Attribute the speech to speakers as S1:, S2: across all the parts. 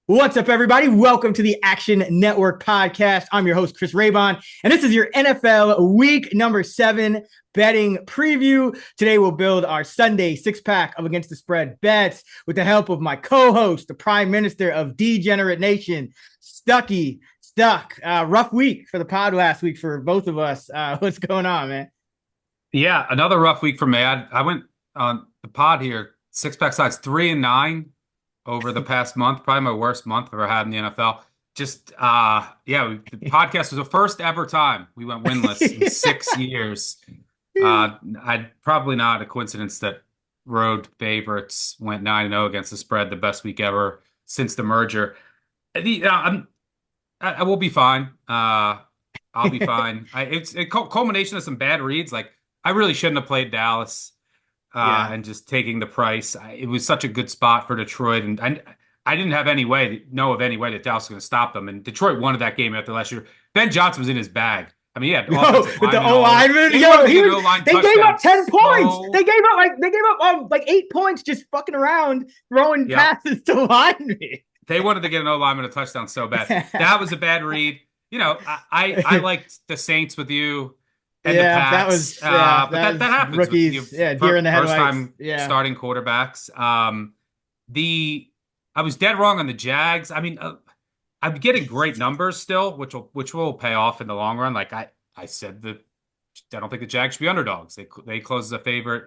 S1: What's up, everybody? Welcome to the Action Network podcast. I'm your host, Chris Raybon, and this is your NFL week number 7 betting preview. Today, we'll build our Sunday six-pack of Against the Spread bets with the help of my co-host, the Prime Minister of Degenerate Nation, Stuckey. Rough week for the pod last week for both of us. What's going on, man?
S2: Yeah, another rough week for me. I went on the pod here, six-pack sides, 3-9 over the past month, probably my worst month I've ever had in the NFL. The podcast was the first ever time we went winless in 6 years. I'd probably not a coincidence that road favorites went 9-0 against the spread, the best week ever since the merger. I will be fine. I'll be fine. It's a culmination of some bad reads. Like, I really shouldn't have played Dallas. And just taking the price. It was such a good spot for Detroit, and I didn't have any way that Dallas was going to stop them. And Detroit wanted that game after last year. Ben Johnson was in his bag. I mean, yeah,
S1: with the O-lineman. They gave up 10 points. They gave up like 8 points just fucking around throwing passes to linemen.
S2: They wanted to get an O-lineman a touchdown so bad. That was a bad read. You know, I liked the Saints with you. And
S1: that was
S2: that happens.
S1: Rookies, deer in the headlights.
S2: First time starting quarterbacks. I was dead wrong on the Jags. I mean, I'm getting great numbers still, which will pay off in the long run. Like I said, I don't think the Jags should be underdogs. They close as a favorite.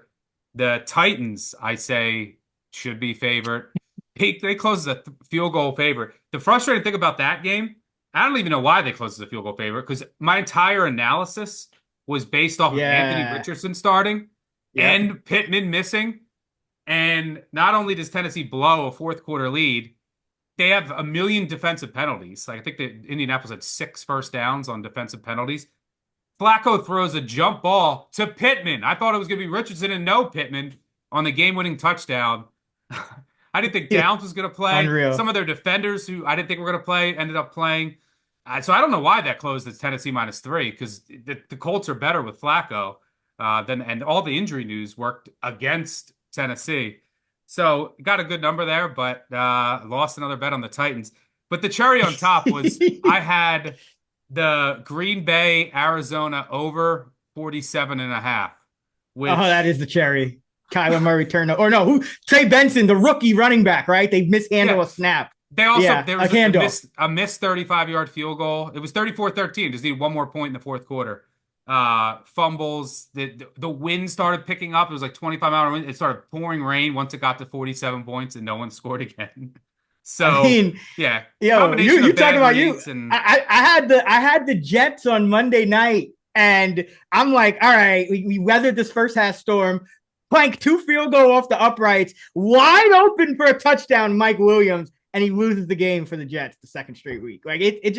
S2: The Titans, I say, should be favorite. They close as a field goal favorite. The frustrating thing about that game, I don't even know why they closed as a field goal favorite, because my entire analysis was based off of Anthony Richardson starting and Pittman missing. And not only does Tennessee blow a fourth quarter lead, they have a million defensive penalties. Like, I think that Indianapolis had 6 first downs on defensive penalties. Flacco throws a jump ball to Pittman. I thought it was going to be Richardson and no Pittman on the game-winning touchdown. I didn't think Downs was going to play.
S1: Unreal.
S2: Some of their defenders who I didn't think were going to play ended up playing. So I don't know why that closed as Tennessee -3, because the Colts are better with Flacco and all the injury news worked against Tennessee. So got a good number there, but lost another bet on the Titans. But the cherry on top was I had the Green Bay, Arizona over 47.5.
S1: That is the cherry. Kyler Murray turned or no, Trey Benson, the rookie running back, right? They mishandled a snap.
S2: They also there was a missed 35-yard field goal. It was 34-13. Just need one more point in the fourth quarter. Fumbles. The wind started picking up. It was like 25-mile wind. It started pouring rain once it got to 47 points, and no one scored again. So
S1: I mean, you talk about you. I had the Jets on Monday night, and I'm like, all right, we weathered this first half storm. Plank 2 field goal off the uprights, wide open for a touchdown, Mike Williams. And he loses the game for the Jets the second straight week. Like it was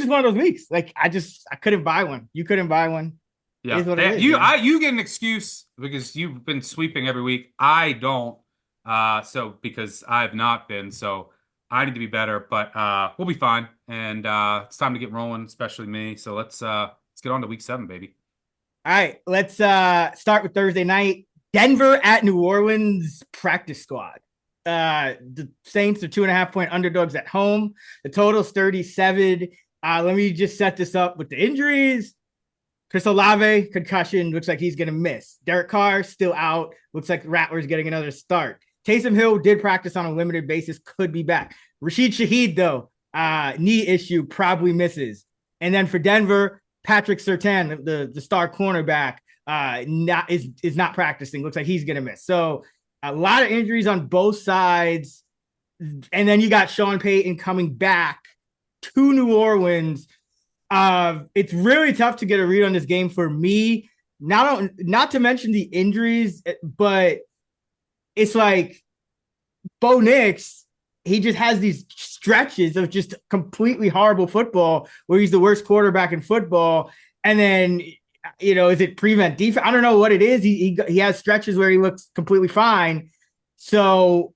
S1: just one of those weeks. Like I couldn't buy one. You couldn't buy one.
S2: Yeah, you get an excuse because you've been sweeping every week. I don't. So because I've not been, so I need to be better. But we'll be fine. And it's time to get rolling, especially me. So let's get on to week 7, baby.
S1: All right, let's start with Thursday night. Denver at New Orleans practice squad. The Saints are 2.5-point underdogs at home. The total's 37. Let me just set this up with the injuries. Chris Olave, concussion, looks like he's going to miss. Derek Carr, still out. Looks like Rattler's getting another start. Taysom Hill did practice on a limited basis, could be back. Rashid Shaheed, though, knee issue, probably misses. And then for Denver, Patrick Surtain, the star cornerback, is not practicing. Looks like he's going to miss. So a lot of injuries on both sides. And then you got Sean Payton coming back to New Orleans. It's really tough to get a read on this game for me. Not to mention the injuries, but it's like Bo Nix, he just has these stretches of just completely horrible football where he's the worst quarterback in football. And then, is it prevent defense? I don't know what it is. He has stretches where he looks completely fine. So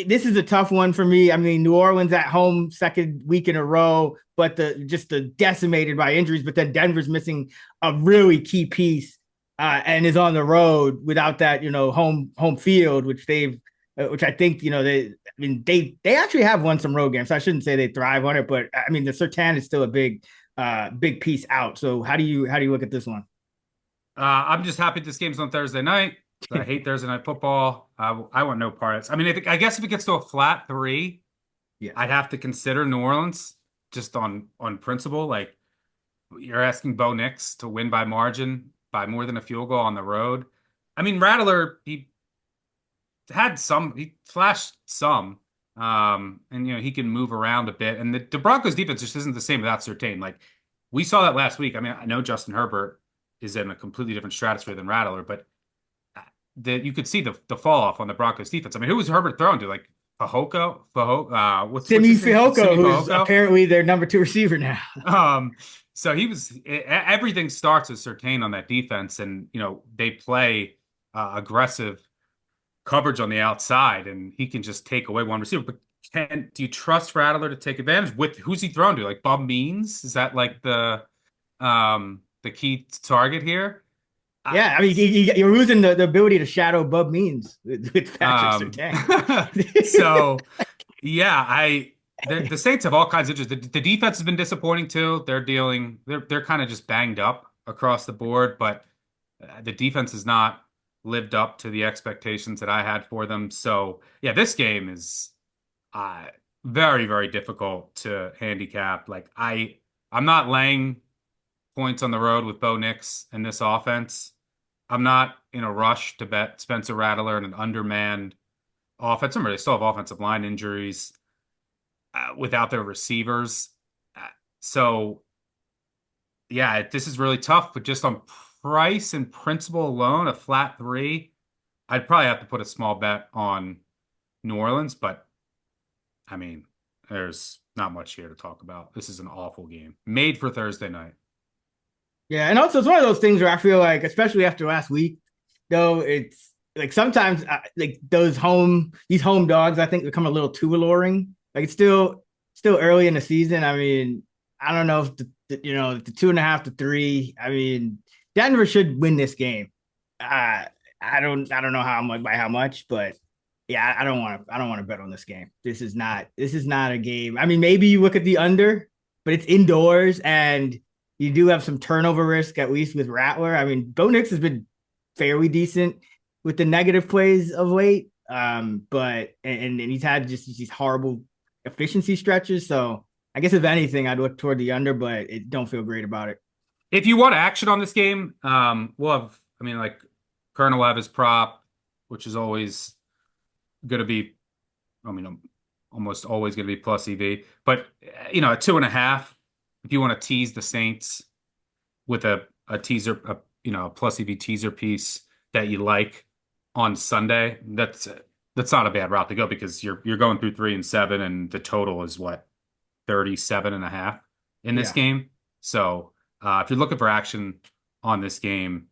S1: this is a tough one for me. I mean, New Orleans at home, second week in a row, but the decimated by injuries. But then Denver's missing a really key piece and is on the road without that, home field, which they've which I think, they actually have won some road games. So I shouldn't say they thrive on it, but I mean, the Sertan is still a big piece out. So how do you look at this one?
S2: I'm just happy this game's on Thursday night. I hate Thursday night football. I want no parts. I mean, I guess if it gets to a flat 3,
S1: Yeah.
S2: I'd have to consider New Orleans just on principle. Like you're asking Bo Nix to win by margin by more than a field goal on the road. I mean, Rattler, he flashed some, and he can move around a bit. And the Broncos defense just isn't the same without Surtain. Like we saw that last week. I mean, I know Justin Herbert is in a completely different stratosphere than Rattler, but you could see the fall off on the Broncos defense. I mean, who was Herbert throwing to? Like what's
S1: Simi
S2: his name?
S1: Fehoko,
S2: Simi
S1: who's
S2: Fehoko?
S1: apparently their number 2 receiver now.
S2: So everything starts with Surtain on that defense, and they play aggressive coverage on the outside, and he can just take away one receiver. But do you trust Rattler to take advantage? With who's he thrown to? Like Bob Means? Is that like the key target here?
S1: Yeah, I mean, you're losing the ability to shadow Bub Means with Patrick Surtain.
S2: So, yeah, the Saints have all kinds of injuries. The defense has been disappointing too. They're kind of just banged up across the board, but the defense has not lived up to the expectations that I had for them. So, yeah, this game is very, very difficult to handicap. Like I'm not laying points on the road with Bo Nix and this offense. I'm not in a rush to bet Spencer Rattler and an undermanned offense. Remember, they still have offensive line injuries without their receivers. So, yeah, this is really tough. But just on price and principle alone, a flat 3, I'd probably have to put a small bet on New Orleans. But, I mean, there's not much here to talk about. This is an awful game made for Thursday night.
S1: Yeah, and also it's one of those things where I feel like, especially after last week, though, it's like sometimes like these home dogs, I think become a little too alluring. Like it's still early in the season. I mean, I don't know if the 2.5 to 3. I mean, Denver should win this game. I don't know how much by how much, but yeah, I don't want to bet on this game. This is not a game. I mean, maybe you look at the under, but it's indoors and you do have some turnover risk, at least with Rattler. I mean, Bo Nix has been fairly decent with the negative plays of late. But he's had just these horrible efficiency stretches. So I guess if anything, I'd look toward the under, but it don't feel great about it.
S2: If you want action on this game, we'll have, I mean, like Colonel will have his prop, which is always going to be, I mean, almost always going to be plus EV. But, at 2.5, if you want to tease the Saints with a teaser, a plus EV teaser piece that you like on Sunday, that's not a bad route to go because you're going through 3 and 7, and the total is what, 37.5 in this game. So if you're looking for action on this game,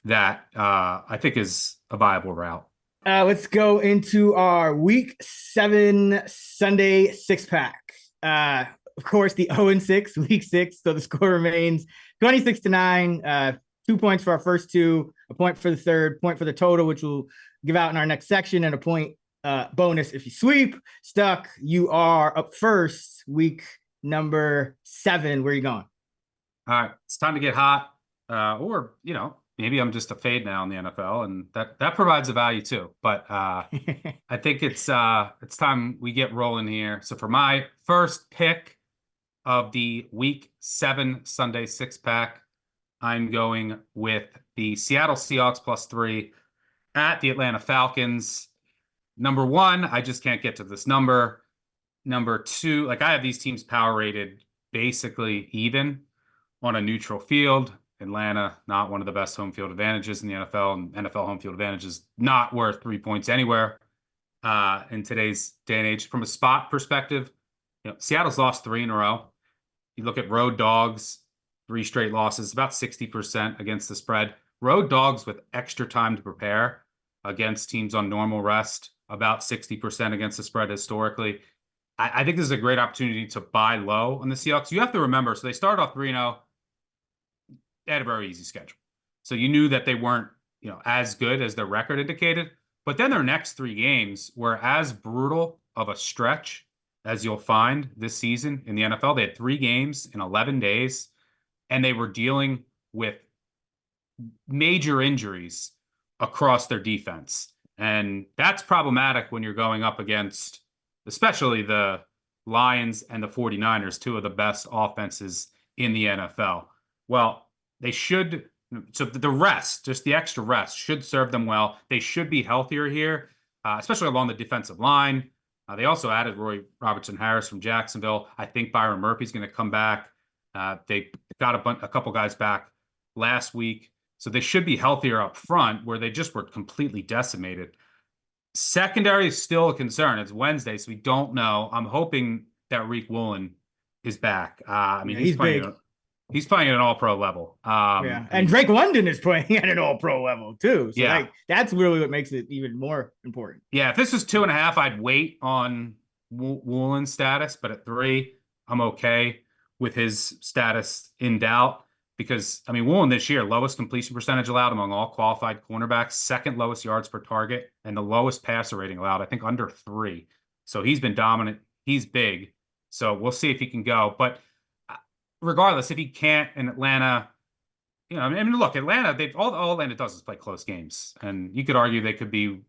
S2: that I think is a viable route.
S1: Let's go into our week 7 Sunday 6-pack. Of course, the 0-6 week 6. So the score remains 26-9. 2 points for our first 2, a point for the third, point for the total, which we'll give out in our next section, and a point bonus if you sweep. Stuck, you are up first, week number 7. Where are you going?
S2: All right, it's time to get hot. Or, maybe I'm just a fade now in the NFL, and that provides a value too. But I think it's time we get rolling here. So for my first pick of the week 7 Sunday 6-pack, I'm going with the Seattle Seahawks plus 3 at the Atlanta Falcons. Number 1, I just can't get to this number. Number 2, like I have these teams power rated basically even on a neutral field. Atlanta, not one of the best home field advantages in the NFL, and NFL home field advantage is not worth 3 points anywhere in today's day and age. From a spot perspective, Seattle's lost 3 in a row. You look at road dogs, 3 straight losses, about 60% against the spread. Road dogs with extra time to prepare against teams on normal rest, about 60% against the spread historically. I think this is a great opportunity to buy low on the Seahawks. You have to remember, so they started off 3-0. They had a very easy schedule. So you knew that they weren't, as good as their record indicated. But then their next 3 games were as brutal of a stretch as you'll find this season in the NFL. They had 3 games in 11 days, and they were dealing with major injuries across their defense. And that's problematic when you're going up against, especially the Lions and the 49ers, two of the best offenses in the NFL. Well, they should, so the rest, just the extra rest, should serve them well. They should be healthier here, especially along the defensive line. They also added Roy Robertson Harris from Jacksonville. I think Byron Murphy's going to come back. They got a couple guys back last week. So they should be healthier up front, where they just were completely decimated. Secondary is still a concern. It's Wednesday, so we don't know. I'm hoping that Reek Woolen is back. I mean, he's playing. He's playing at an all-pro level.
S1: And Drake London is playing at an all-pro level too. So
S2: yeah,
S1: that's really what makes it even more important.
S2: Yeah, if this was 2.5, I'd wait on Woolen's status, but at 3, I'm okay with his status in doubt. Because, I mean, Woolen this year, lowest completion percentage allowed among all qualified cornerbacks, second lowest yards per target, and the lowest passer rating allowed, I think, under 3. So he's been dominant. He's big. So we'll see if he can go. But regardless, if he can't in Atlanta, I mean, look, Atlanta, all Atlanta does is play close games. And you could argue they could be,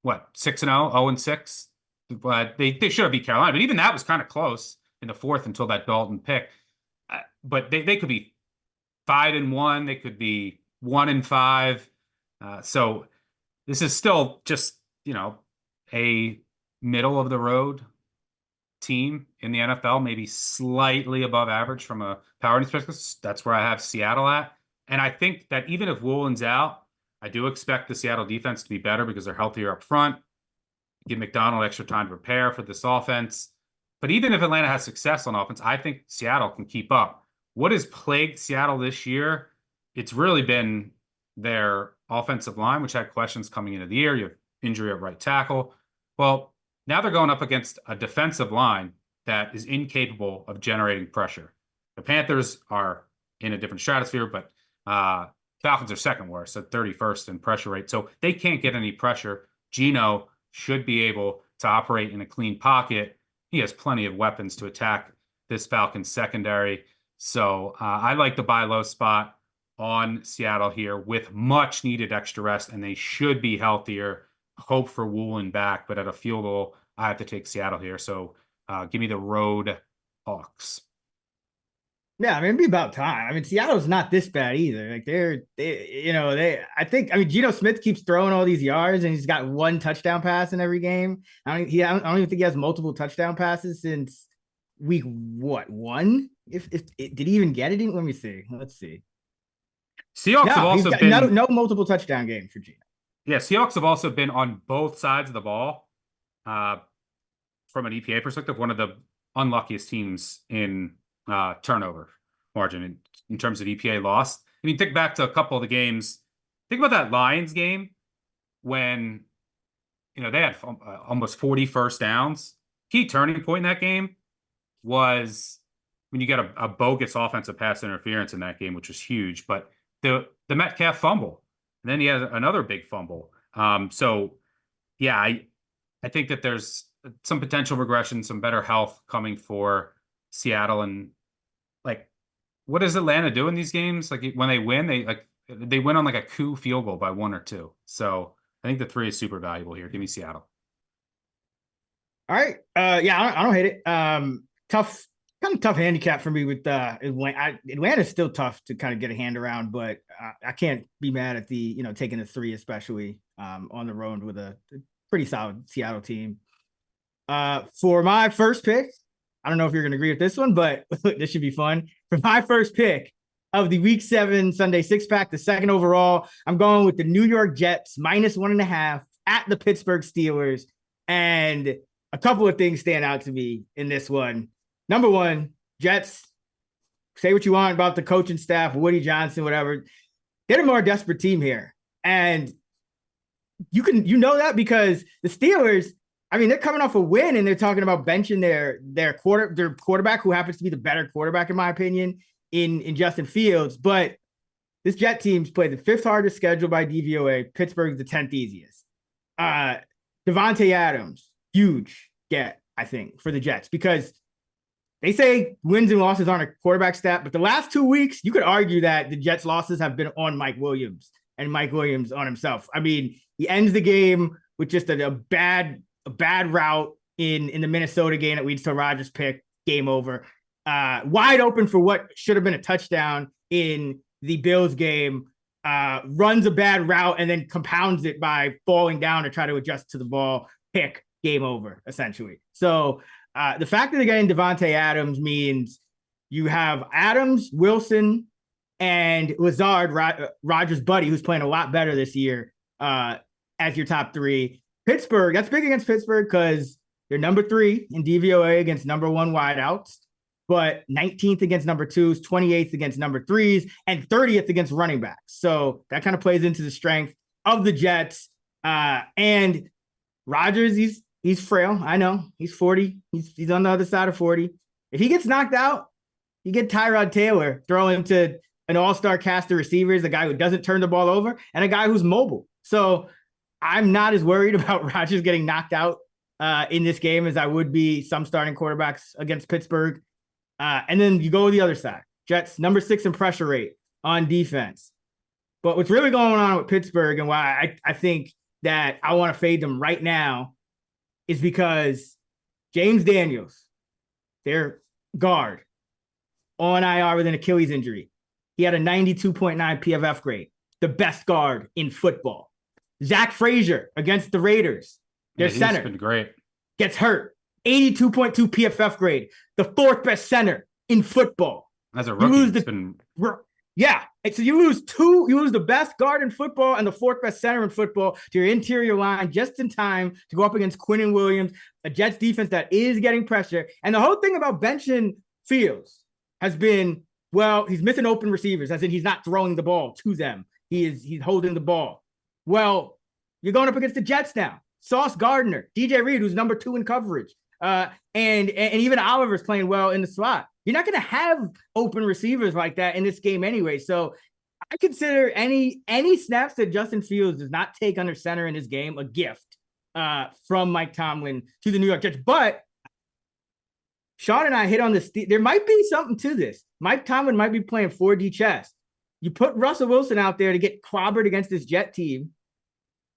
S2: 6-0, 0-6? But they should have beat Carolina. But even that was kind of close in the 4th until that Dalton pick. But they could be 5-1. They could be 1-5. So this is still just, a middle of the road team in the NFL, maybe slightly above average from a power perspective. That's where I have Seattle at. And I think that even if Woolen's out, I do expect the Seattle defense to be better because they're healthier up front. Give McDonald extra time to prepare for this offense. But even if Atlanta has success on offense, I think Seattle can keep up. What has plagued Seattle this year? It's really been their offensive line, which had questions coming into the year. You have injury at right tackle. Well, now they're going up against a defensive line that is incapable of generating pressure. The Panthers are in a different stratosphere, but Falcons are second worst at 31st in pressure rate. So they can't get any pressure. Geno should be able to operate in a clean pocket. He has plenty of weapons to attack this Falcons secondary. So I like the buy low spot on Seattle here with much needed extra rest, and they should be healthier. Hope for Woolen back, but at a field goal, I have to take Seattle here. So give me the road Hawks.
S1: Yeah, I mean, it'd be about time. I mean, Seattle's not this bad either. Like I think Geno Smith keeps throwing all these yards, and he's got 1 touchdown pass in every game. I don't even think he has multiple touchdown passes since week 1. If did he even get it? Let me see. Let's see.
S2: Seahawks have also been
S1: no multiple touchdown game for Geno.
S2: Yeah, Seahawks have also been on both sides of the ball. From an EPA perspective, one of the unluckiest teams in turnover margin in terms of EPA lost. I mean, think back to a couple of the games. Think about that Lions game when they had almost 40 first downs. Key turning point in that game was when you get a bogus offensive pass interference in that game, which was huge. But the Metcalf fumble, and then he has another big fumble. So yeah, I think that there's some potential regression, some better health coming for Seattle. And what does Atlanta do in these games? When they win, they win on a coup field goal by 1 or 2. So I think the 3 is super valuable here. Give me Seattle.
S1: All right. Yeah, I don't hate it. Kind of tough handicap for me with Atlanta. Atlanta's still tough to kind of get a hand around, but I can't be mad at the taking a 3, especially on the road with a pretty solid Seattle team. For my first pick, I don't know if you're going to agree with this one, but this should be fun. For my first pick of the Week 7 Sunday 6-pack, the second overall, I'm going with the New York Jets -1.5 at the Pittsburgh Steelers, and a couple of things stand out to me in this one. Number 1, Jets, say what you want about the coaching staff, Woody Johnson, whatever. They're a more desperate team here. And you know that because the Steelers, I mean, they're coming off a win and they're talking about benching their quarterback, who happens to be the better quarterback, in my opinion, in Justin Fields. But this Jet team's played the 5th hardest schedule by DVOA. Pittsburgh's the 10th easiest. Uh, Devontae Adams, huge get, I think, for the Jets, because they say wins and losses aren't a quarterback stat, but the last 2 weeks, you could argue that the Jets' losses have been on Mike Williams and Mike Williams on himself. I mean, he ends the game with just a bad route in the Minnesota game that leads to Rodgers' pick, game over. Wide open for what should have been a touchdown in the Bills game. Runs a bad route and then compounds it by falling down to try to adjust to the ball, pick, game over, essentially. So the fact that they're getting Devontae Adams means you have Adams, Wilson, and Lazard, Rodgers' buddy, who's playing a lot better this year, as your top three. Pittsburgh, that's big against Pittsburgh because they're number 3 in DVOA against number 1 wideouts, but 19th against number 2s, 28th against number 3s, and 30th against running backs. So that kind of plays into the strength of the Jets. And Rodgers, he's frail. I know. He's 40. He's on the other side of 40. If he gets knocked out, you get Tyrod Taylor, throw him to an all-star cast of receivers, a guy who doesn't turn the ball over, and a guy who's mobile. So I'm not as worried about Rodgers getting knocked out in this game as I would be some starting quarterbacks against Pittsburgh. And then you go to the other side. Jets, number 6 in pressure rate on defense. But what's really going on with Pittsburgh and why I think that I want to fade them right now is because James Daniels, their guard, on IR with an Achilles injury. He had a 92.9 PFF grade, the best guard in football. Zach Frazier against the Raiders, their center,
S2: been great,
S1: gets hurt. 82.2 PFF grade, the 4th best center in football.
S2: As a rookie,
S1: yeah. So you lose the best guard in football and the 4th best center in football to your interior line just in time to go up against Quinnen Williams, a Jets defense that is getting pressure. And the whole thing about benching Fields has been, well, he's missing open receivers, as in he's not throwing the ball to them. He's holding the ball. Well, you're going up against the Jets now. Sauce Gardner, DJ Reed, who's number 2 in coverage. And even Oliver's playing well in the slot. You're not going to have open receivers like that in this game anyway. So I consider any snaps that Justin Fields does not take under center in this game a gift from Mike Tomlin to the New York Jets. But Sean and I hit on this. There might be something to this. Mike Tomlin might be playing 4D chess. You put Russell Wilson out there to get clobbered against this Jet team.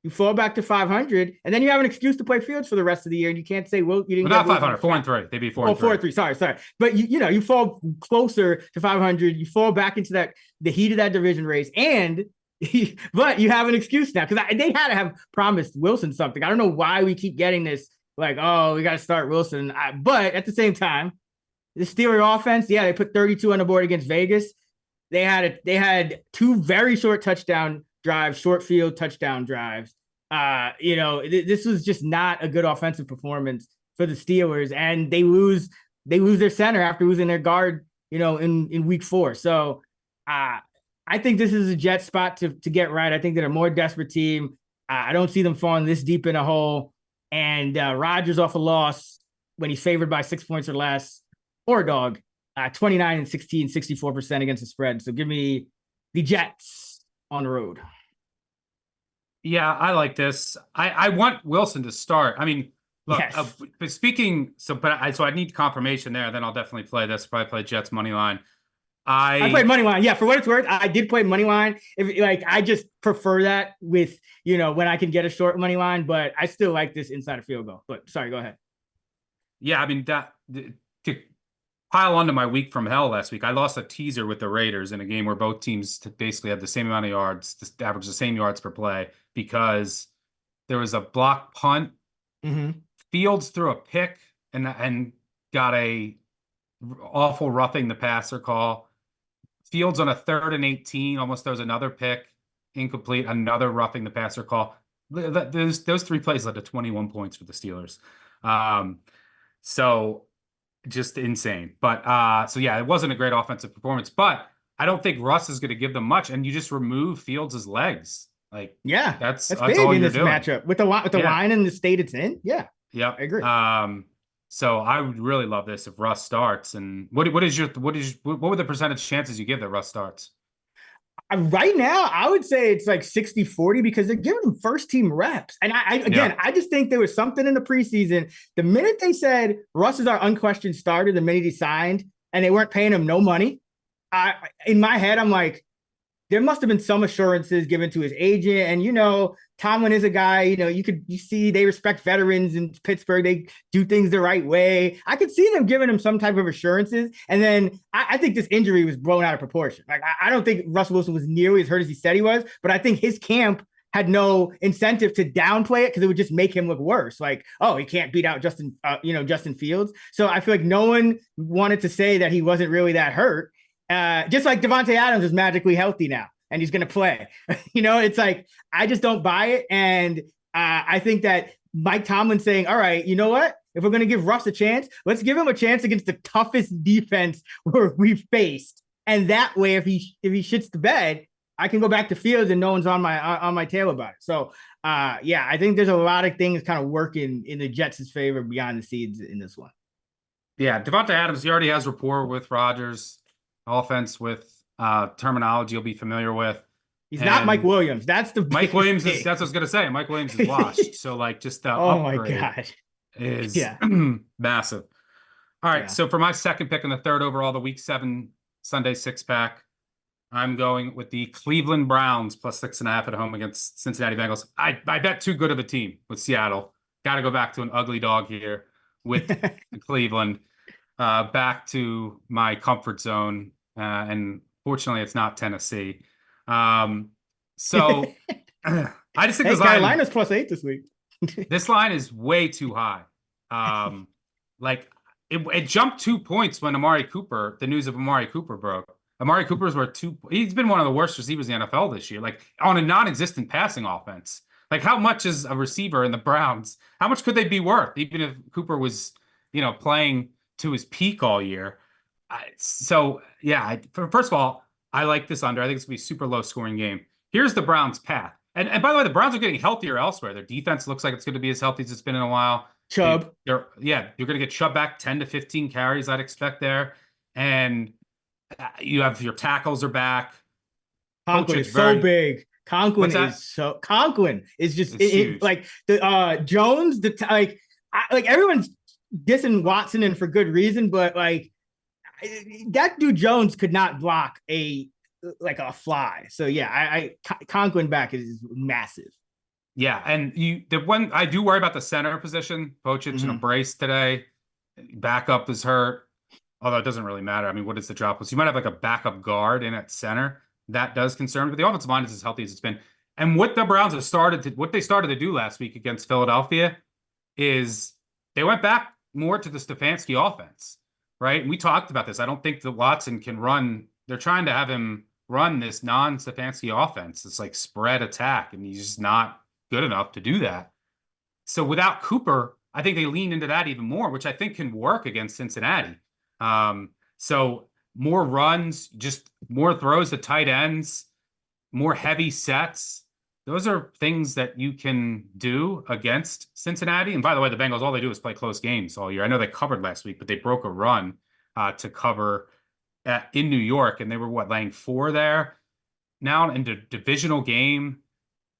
S1: You fall back to 500, and then you have an excuse to play Fields for the rest of the year, and you can't say, well, you didn't
S2: get
S1: not
S2: 500, 4-3. They'd be 4-3.
S1: Oh, 4-3. Sorry. But you fall closer to 500. You fall back into the heat of that division race, but you have an excuse now because they had to have promised Wilson something. I don't know why we keep getting this like, oh, we got to start Wilson. But at the same time, the Steelers offense, yeah, they put 32 on the board against Vegas. They had 2 very short touchdown drives, short field touchdown drives. This was just not a good offensive performance for the Steelers, and they lose their center after losing their guard, in week 4. So I think this is a Jet spot to get right. I think they're a more desperate team. I don't see them falling this deep in a hole. And Rodgers off a loss when he's favored by 6 points or less, or a dog, 29 and 16, 64% against the spread. So give me the Jets on the road.
S2: Yeah, I like this. I want Wilson to start. I mean, look,
S1: yes.
S2: But speaking, so I need confirmation there. Then I'll definitely play this. Probably play Jets money line. I
S1: played money line. Yeah, for what it's worth, I did play money line. I just prefer that with when I can get a short money line. But I still like this inside a field goal. But sorry, go ahead.
S2: Yeah, I mean to pile onto my week from hell last week, I lost a teaser with the Raiders in a game where both teams basically had the same amount of yards, average the same yards per play, because there was a block punt.
S1: Mm-hmm.
S2: Fields threw a pick and got a awful roughing the passer call. Fields on a 3rd and 18 almost throws another pick, incomplete, another roughing the passer call. Those 3 plays led to 21 points for the Steelers. So just insane. But so yeah, it wasn't a great offensive performance, but I don't think Russ is going to give them much. And you just remove Fields' legs. Like,
S1: yeah,
S2: that's
S1: big
S2: all
S1: in
S2: you're
S1: this
S2: doing.
S1: matchup with the line and the state it's in. Yeah.
S2: Yep.
S1: I agree.
S2: So I would really love this if Russ starts. And what were the percentage chances you give that Russ starts?
S1: Right now, I would say it's like 60-40 because they're giving him first team reps. And I just think there was something in the preseason. The minute they said Russ is our unquestioned starter, the minute he signed, and they weren't paying him no money, in my head, I'm like, there must have been some assurances given to his agent. And, Tomlin is a guy, you see they respect veterans in Pittsburgh. They do things the right way. I could see them giving him some type of assurances. And then I think this injury was blown out of proportion. Like, I don't think Russell Wilson was nearly as hurt as he said he was, but I think his camp had no incentive to downplay it because it would just make him look worse. Like, oh, he can't beat out Justin Fields. So I feel like no one wanted to say that he wasn't really that hurt. Just like Devontae Adams is magically healthy now and he's going to play. It's like, I just don't buy it. And I think that Mike Tomlin saying, all right, you know what? If we're going to give Russ a chance, let's give him a chance against the toughest defense we've faced. And that way, if he shits the bed, I can go back to Fields and no one's on my tail about it. So, I think there's a lot of things kind of working in the Jets' favor beyond the scenes in this one.
S2: Yeah, Devontae Adams, he already has rapport with Rodgers. Offense with terminology you'll be familiar with.
S1: He's not Mike Williams. That's the
S2: Mike Williams is. That's what I was gonna say. Mike Williams is washed. So like just the upgrade
S1: my God.
S2: is massive. All right. So for my second pick in the third overall, the Week 7 Sunday 6-pack, I'm going with the Cleveland Browns plus 6.5 at home against Cincinnati Bengals. I bet too good of a team with Seattle. Got to go back to an ugly dog here with Cleveland. Back to my comfort zone. And fortunately, it's not Tennessee. So I just think this
S1: Carolina's +8 this week.
S2: This line is way too high. Like it jumped 2 points when the news of Amari Cooper broke. Amari Cooper's he's been one of the worst receivers in the NFL this year, like on a non-existent passing offense. Like how much is a receiver in the Browns? How much could they be worth, even if Cooper was, playing to his peak all year? First of all, I like this under. I think it's going to be a super low scoring game. Here's the Browns' path. And by the way, the Browns are getting healthier elsewhere. Their defense looks like it's going to be as healthy as it's been in a while.
S1: Chubb.
S2: You're going to get Chubb back 10 to 15 carries, I'd expect there. And you have your tackles are back.
S1: Conklin is so big. Conklin is just like the Jones, everyone's dissing Watson and for good reason, but like that dude Jones could not block a fly. So Conklin back is massive.
S2: Yeah, and the one I do worry about the center position. Bocic in a brace today. Backup is hurt, although it doesn't really matter. I mean, what is the drop? So you might have like a backup guard in at center. That does concern me, but the offensive line is as healthy as it's been. And what the Browns have started to do last week against Philadelphia is they went back more to the Stefanski offense, right? And we talked about this. I don't think that Watson can run. They're trying to have him run this non-Stefanski offense. It's like spread attack, and he's just not good enough to do that. So without Cooper, I think they lean into that even more, which I think can work against Cincinnati. So more runs, just more throws to tight ends, more heavy sets. Those are things that you can do against Cincinnati. And by the way, the Bengals, all they do is play close games all year. I know they covered last week, but they broke a run to cover in New York, and they were laying 4 there. Now in the divisional game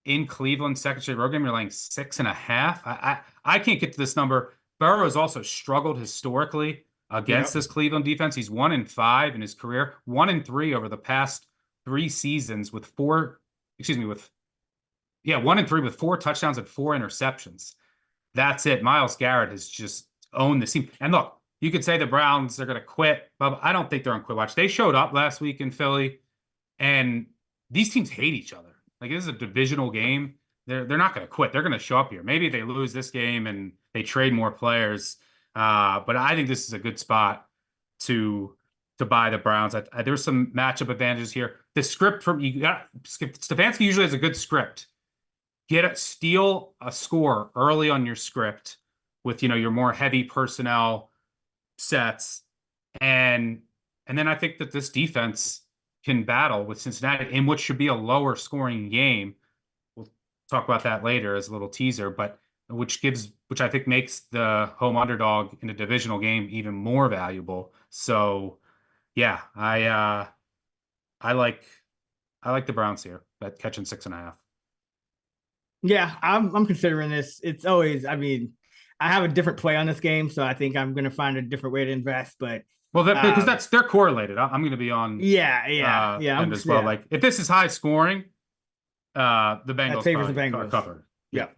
S2: in Cleveland, second straight road game, you're laying 6.5. I can't get to this number. Burrow's also struggled historically against this Cleveland defense. He's 1-5 in his career, 1-3 over the past 3 seasons with 1-3 with 4 touchdowns and 4 interceptions. That's it. Myles Garrett has just owned the team. And look, you could say the Browns are going to quit, but I don't think they're on quit watch. They showed up last week in Philly, and these teams hate each other. Like, this is a divisional game. They're not going to quit. They're going to show up here. Maybe they lose this game and they trade more players. But I think this is a good spot to buy the Browns. There's some matchup advantages here. The script Stefanski usually has a good script. Steal a score early on your script with your more heavy personnel sets, and then I think that this defense can battle with Cincinnati in what should be a lower scoring game. We'll talk about that later as a little teaser, but which I think makes the home underdog in a divisional game even more valuable. So yeah, I I like the Browns here, but catching 6.5.
S1: Yeah, I'm considering this. It's always, I mean, I have a different play on this game, so I think I'm gonna find a different way to invest. But
S2: Well, because they're correlated. I'm going to be on
S1: yeah,
S2: end as well. Like if this is high scoring, the
S1: that
S2: Bengals
S1: favors the
S2: probably are
S1: Bengals.
S2: covered.
S1: Yeah.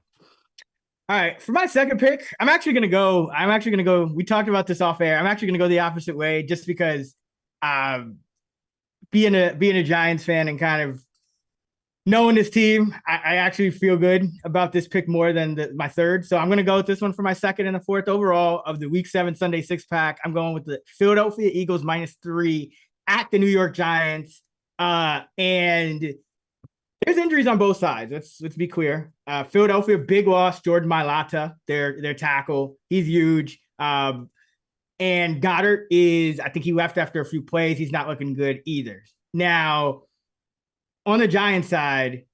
S1: All right, for my second pick, I'm actually gonna go. We talked about this off air. I'm actually gonna go the opposite way, just because, being a Giants fan and kind of knowing this team, I actually feel good about this pick more than my third. So I'm going to go with this one for my second and the fourth overall of the Week 7 Sunday 6-pack. I'm going with the Philadelphia Eagles -3 at the New York Giants. And there's injuries on both sides. Let's be clear. Philadelphia, big loss. Jordan Mailata, their tackle. He's huge. And Goddard I think he left after a few plays. He's not looking good either. Now, on the Giants side,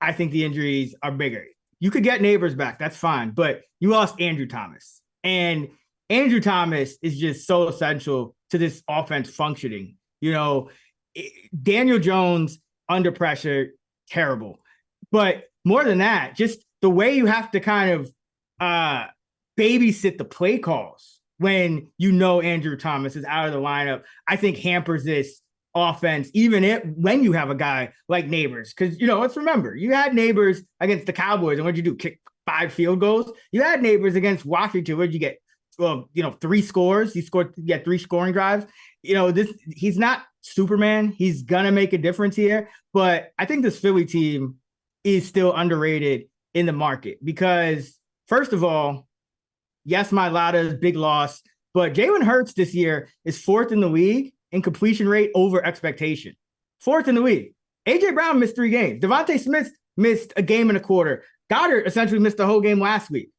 S1: I think the injuries are bigger. You could get Neighbors back. That's fine. But you lost Andrew Thomas. And Andrew Thomas is just so essential to this offense functioning. Daniel Jones under pressure, terrible. But more than that, just the way you have to kind of babysit the play calls when Andrew Thomas is out of the lineup, I think hampers this offense, when you have a guy like Neighbors. Because, let's remember, you had Neighbors against the Cowboys, and what'd you do? Kick 5 field goals? You had Neighbors against Washington. What'd you get? 3 scores. He had 3 scoring drives. He's not Superman. He's gonna make a difference here. But I think this Philly team is still underrated in the market because, first of all, yes, Mailata's big loss, but Jalen Hurts this year is 4th in the league in completion rate over expectation. 4th in the league. A.J. Brown missed 3 games. Devontae Smith missed a game and a quarter. Goddard essentially missed the whole game last week.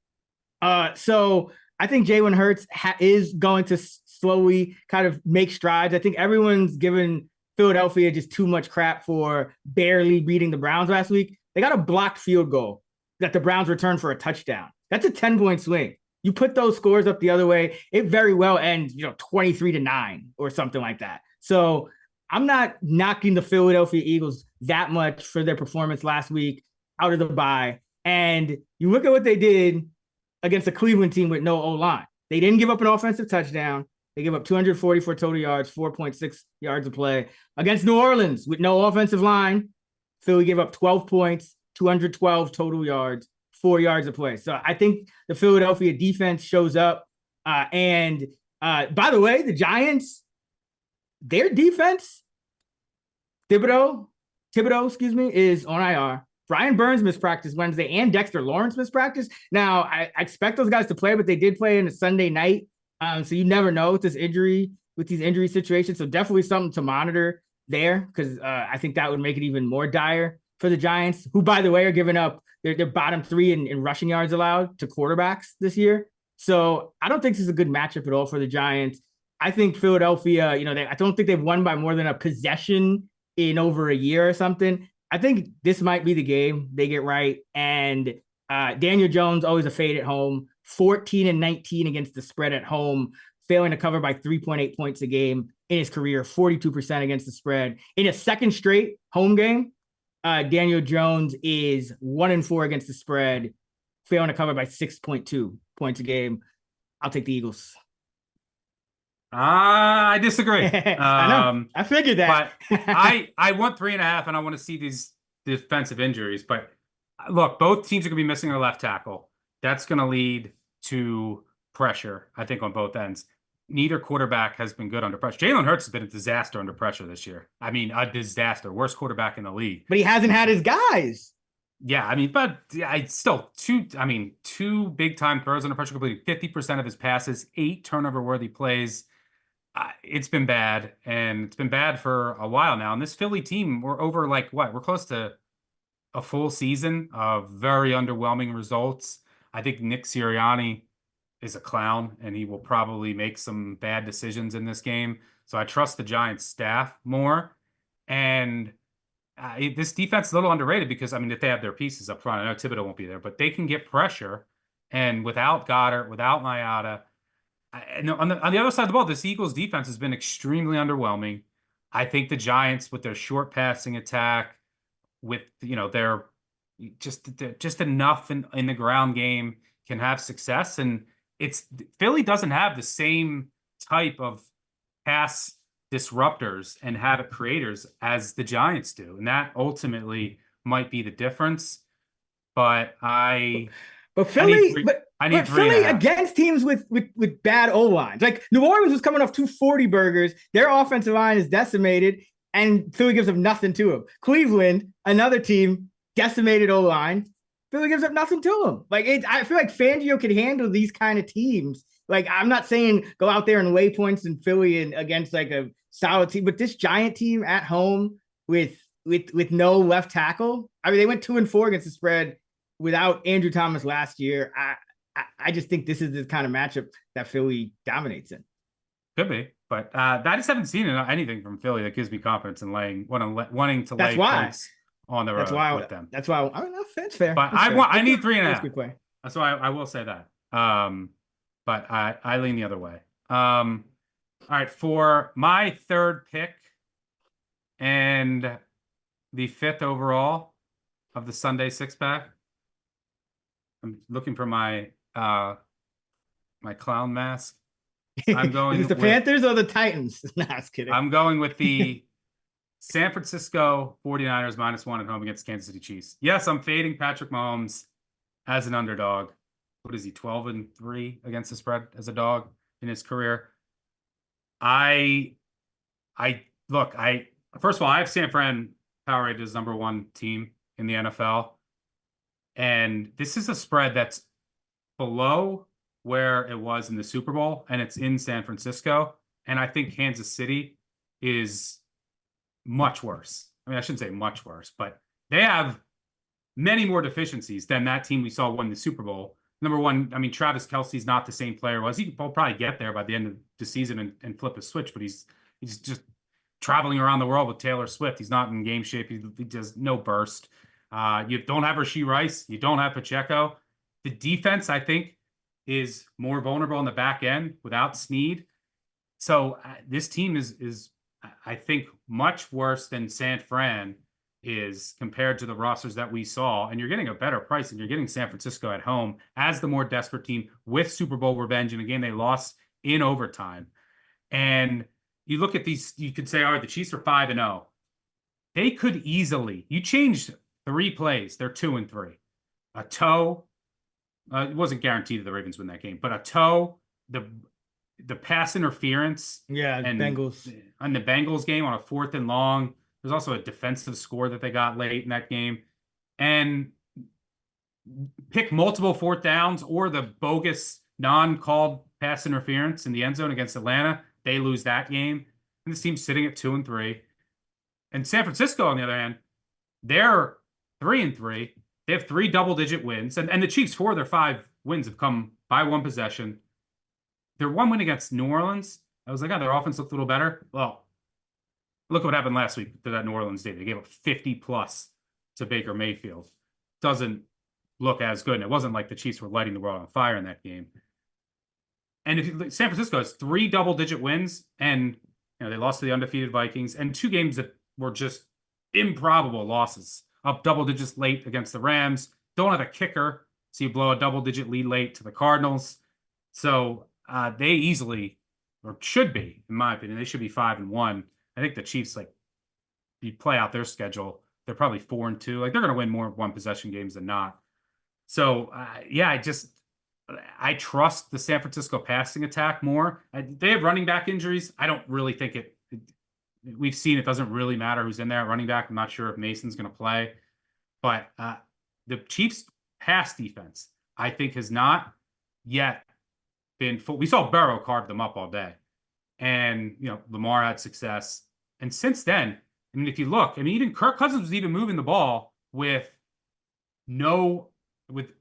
S1: So I think Jalen Hurts is going to slowly kind of make strides. I think everyone's given Philadelphia just too much crap for barely beating the Browns last week. They got a blocked field goal that the Browns returned for a touchdown. That's a 10-point swing. You put those scores up the other way, it very well ends, 23-9 or something like that. So I'm not knocking the Philadelphia Eagles that much for their performance last week out of the bye. And you look at what they did against a Cleveland team with no O-line. They didn't give up an offensive touchdown. They gave up 244 total yards, 4.6 yards of play. Against New Orleans with no offensive line, Philly gave up 12 points, 212 total yards, 4 yards of play. So I think the Philadelphia defense shows up. And by the way, the Giants, their defense, Thibodeau, is on IR. Brian Burns mispracticed Wednesday and Dexter Lawrence mispracticed. Now, I expect those guys to play, but they did play in a Sunday night. So you never know with these injury situations. So definitely something to monitor there because I think that would make it even more dire for the Giants, who, by the way, are giving up their bottom 3 in rushing yards allowed to quarterbacks this year. So I don't think this is a good matchup at all for the Giants. I think Philadelphia, I don't think they've won by more than a possession in over a year or something. I think this might be the game they get right. And Daniel Jones, always a fade at home, 14-19 against the spread at home, failing to cover by 3.8 points a game in his career, 42% against the spread. In a second straight home game, Daniel Jones is 1-4 against the spread, failing to cover by 6.2 points a game. I'll take the Eagles.
S2: I disagree.
S1: I know. I figured that.
S2: But I want 3.5, and I want to see these defensive injuries. But look, both teams are going to be missing their left tackle. That's going to lead to pressure, I think, on both ends. Neither quarterback has been good under pressure. Jalen Hurts has been a disaster under pressure this year. I mean, a disaster. Worst quarterback in the league.
S1: But he hasn't had his guys.
S2: Yeah, I mean, but I still two big-time throws under pressure, completing 50% of his passes, 8 turnover-worthy plays. It's been bad, and it's been bad for a while now. And this Philly team, we're over we're close to a full season of very underwhelming results. I think Nick Sirianni is a clown, and he will probably make some bad decisions in this game. So I trust the Giants staff more. And this defense is a little underrated because, if they have their pieces up front, I know Thibodeau won't be there, but they can get pressure. And without Goddard, without Mailata, and on the other side of the ball, this Eagles defense has been extremely underwhelming. I think the Giants, with their short passing attack, with their just enough in the ground game, can have success. And Philly doesn't have the same type of pass disruptors and habit creators as the Giants do, and that ultimately might be the difference. But
S1: Philly,
S2: I need
S1: but
S2: three and a
S1: Philly
S2: half.
S1: against teams with bad O lines. Like New Orleans was coming off 240 burgers. Their offensive line is decimated, and Philly gives up nothing to them. Cleveland, another team, decimated O line. Philly gives up nothing to them. Like I feel like Fangio could handle these kind of teams. Like I'm not saying go out there and lay points in Philly and against like a solid team, but this Giant team at home with no left tackle. I mean, they went 2-4 against the spread without Andrew Thomas last year. I just think this is the kind of matchup that Philly dominates in.
S2: Could be, but I just haven't seen anything from Philly that gives me confidence in wanting to lay points on the road with them.
S1: That's why I don't know if that's fair.
S2: But
S1: that's
S2: I need 3.5.
S1: Play.
S2: That's why I will say that. But I lean the other way. All right, for my third pick and the fifth overall of the Sunday six-pack, I'm looking for my my clown mask. I'm going
S1: with the Panthers or the Titans? No, I was kidding.
S2: I'm going with the San Francisco 49ers -1 at home against Kansas City Chiefs. Yes, I'm fading Patrick Mahomes as an underdog. What is he, 12-3 against the spread as a dog in his career? First of all, I have San Fran power rated as #1 team in the NFL. And this is a spread that's below where it was in the Super Bowl, and it's in San Francisco. And I think Kansas City is much worse. I mean, I shouldn't say much worse, but they have many more deficiencies than that team we saw win the Super Bowl. Number one, I mean, Travis Kelce's not the same player was. He will probably get there by the end of the season and flip a switch, but he's just traveling around the world with Taylor Swift. He's not in game shape. He does no burst. You don't have Rashee Rice. You don't have Pacheco. The defense, I think, is more vulnerable on the back end without Snead. So this team is, I think, much worse than San Fran is compared to the rosters that we saw. And you're getting a better price, and you're getting San Francisco at home as the more desperate team with Super Bowl revenge in a game they lost in overtime. And you look at these, you could say, all right, the Chiefs are 5-0. They could easily, you changed 3 plays, they're 2-3. A toe, it wasn't guaranteed that the Ravens win that game, but a toe, the pass interference,
S1: and Bengals
S2: on the Bengals game on a 4th and long. There's also a defensive score that they got late in that game, and pick multiple 4th downs or the bogus non-called pass interference in the end zone against Atlanta. They lose that game, and this team's sitting at 2-3. And San Francisco, on the other hand, they're 3-3. They have 3 double-digit wins, and the Chiefs, 4 of their 5 wins have come by 1 possession. Their 1 win against New Orleans, I was like, oh, their offense looked a little better. Well, look what happened last week to that New Orleans day. They gave up 50+ to Baker Mayfield. Doesn't look as good, and it wasn't like the Chiefs were lighting the world on fire in that game. And San Francisco has 3 double-digit wins, and they lost to the undefeated Vikings, and 2 games that were just improbable losses. Up double digits late against the Rams. Don't have a kicker, so you blow a double-digit lead late to the Cardinals. So they easily, or should be, in my opinion, they should be 5-1. I think the Chiefs, like, you play out their schedule, they're probably 4-2. Like, they're going to win more 1-possession games than not. So, I trust the San Francisco passing attack more. They have running back injuries. I don't really think we've seen it doesn't really matter who's in there at running back. I'm not sure if Mason's going to play. But the Chiefs' pass defense, I think, has not yet been full. We saw Burrow carve them up all day. And, Lamar had success. And since then, I mean, if you look, I mean, even Kirk Cousins was even moving the ball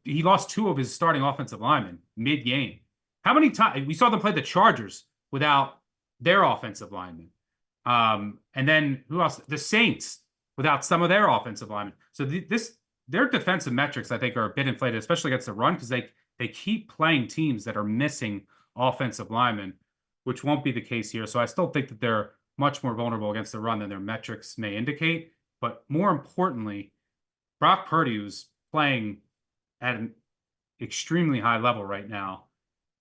S2: he lost 2 of his starting offensive linemen mid-game. How many times we saw them play the Chargers without their offensive linemen? And then who else? The Saints without some of their offensive linemen. So their defensive metrics, I think, are a bit inflated, especially against the run, because they keep playing teams that are missing offensive linemen, which won't be the case here. So I still think that they're much more vulnerable against the run than their metrics may indicate. But more importantly, Brock Purdy, who's playing at an extremely high level right now,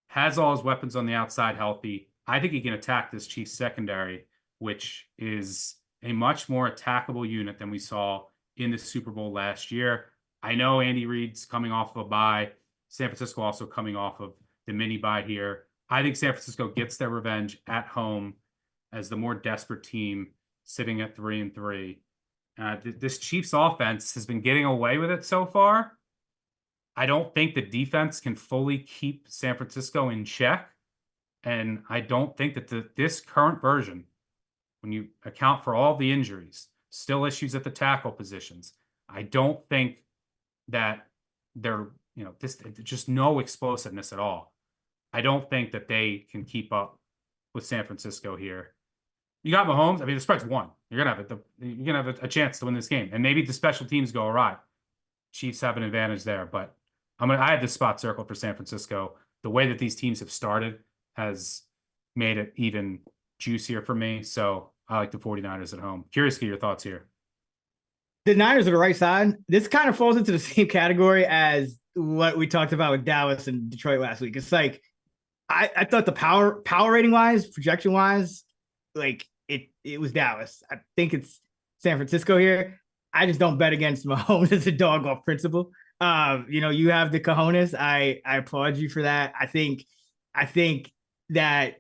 S2: has all his weapons on the outside healthy. I think he can attack this Chiefs secondary, which is a much more attackable unit than we saw in the Super Bowl last year. I know Andy Reid's coming off of a bye. San Francisco also coming off of the mini bye here. I think San Francisco gets their revenge at home as the more desperate team, sitting at 3-3. This Chiefs offense has been getting away with it so far. I don't think the defense can fully keep San Francisco in check. And I don't think that this current version, when you account for all the injuries, still issues at the tackle positions, I don't think that they're, there's just no explosiveness at all. I don't think that they can keep up with San Francisco here. You got Mahomes. I mean, the spread's 1. You're gonna have a chance to win this game, and maybe the special teams go awry. Chiefs have an advantage there, but I have this spot circled for San Francisco. The way that these teams have started has made it even juicier for me. So I like the 49ers at home. Curious to get your thoughts here.
S1: The Niners are the right side. This kind of falls into the same category as what we talked about with Dallas and Detroit last week. It's like I thought the power rating wise, projection wise, like it was Dallas. I think it's San Francisco here. I just don't bet against Mahomes as a dog off principle. You have the cojones. I applaud you for that. I think that,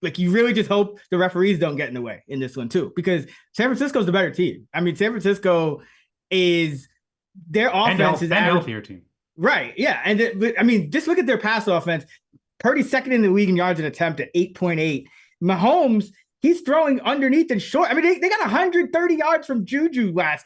S1: like, you really just hope the referees don't get in the way in this one too, because San Francisco's the better team. I mean, San Francisco is their offense is
S2: an healthier team,
S1: right? Yeah, and just look at their pass offense. Purdy's second in the league in yards and attempt at 8.8. Mahomes, he's throwing underneath and short. I mean, they got 130 yards from Juju last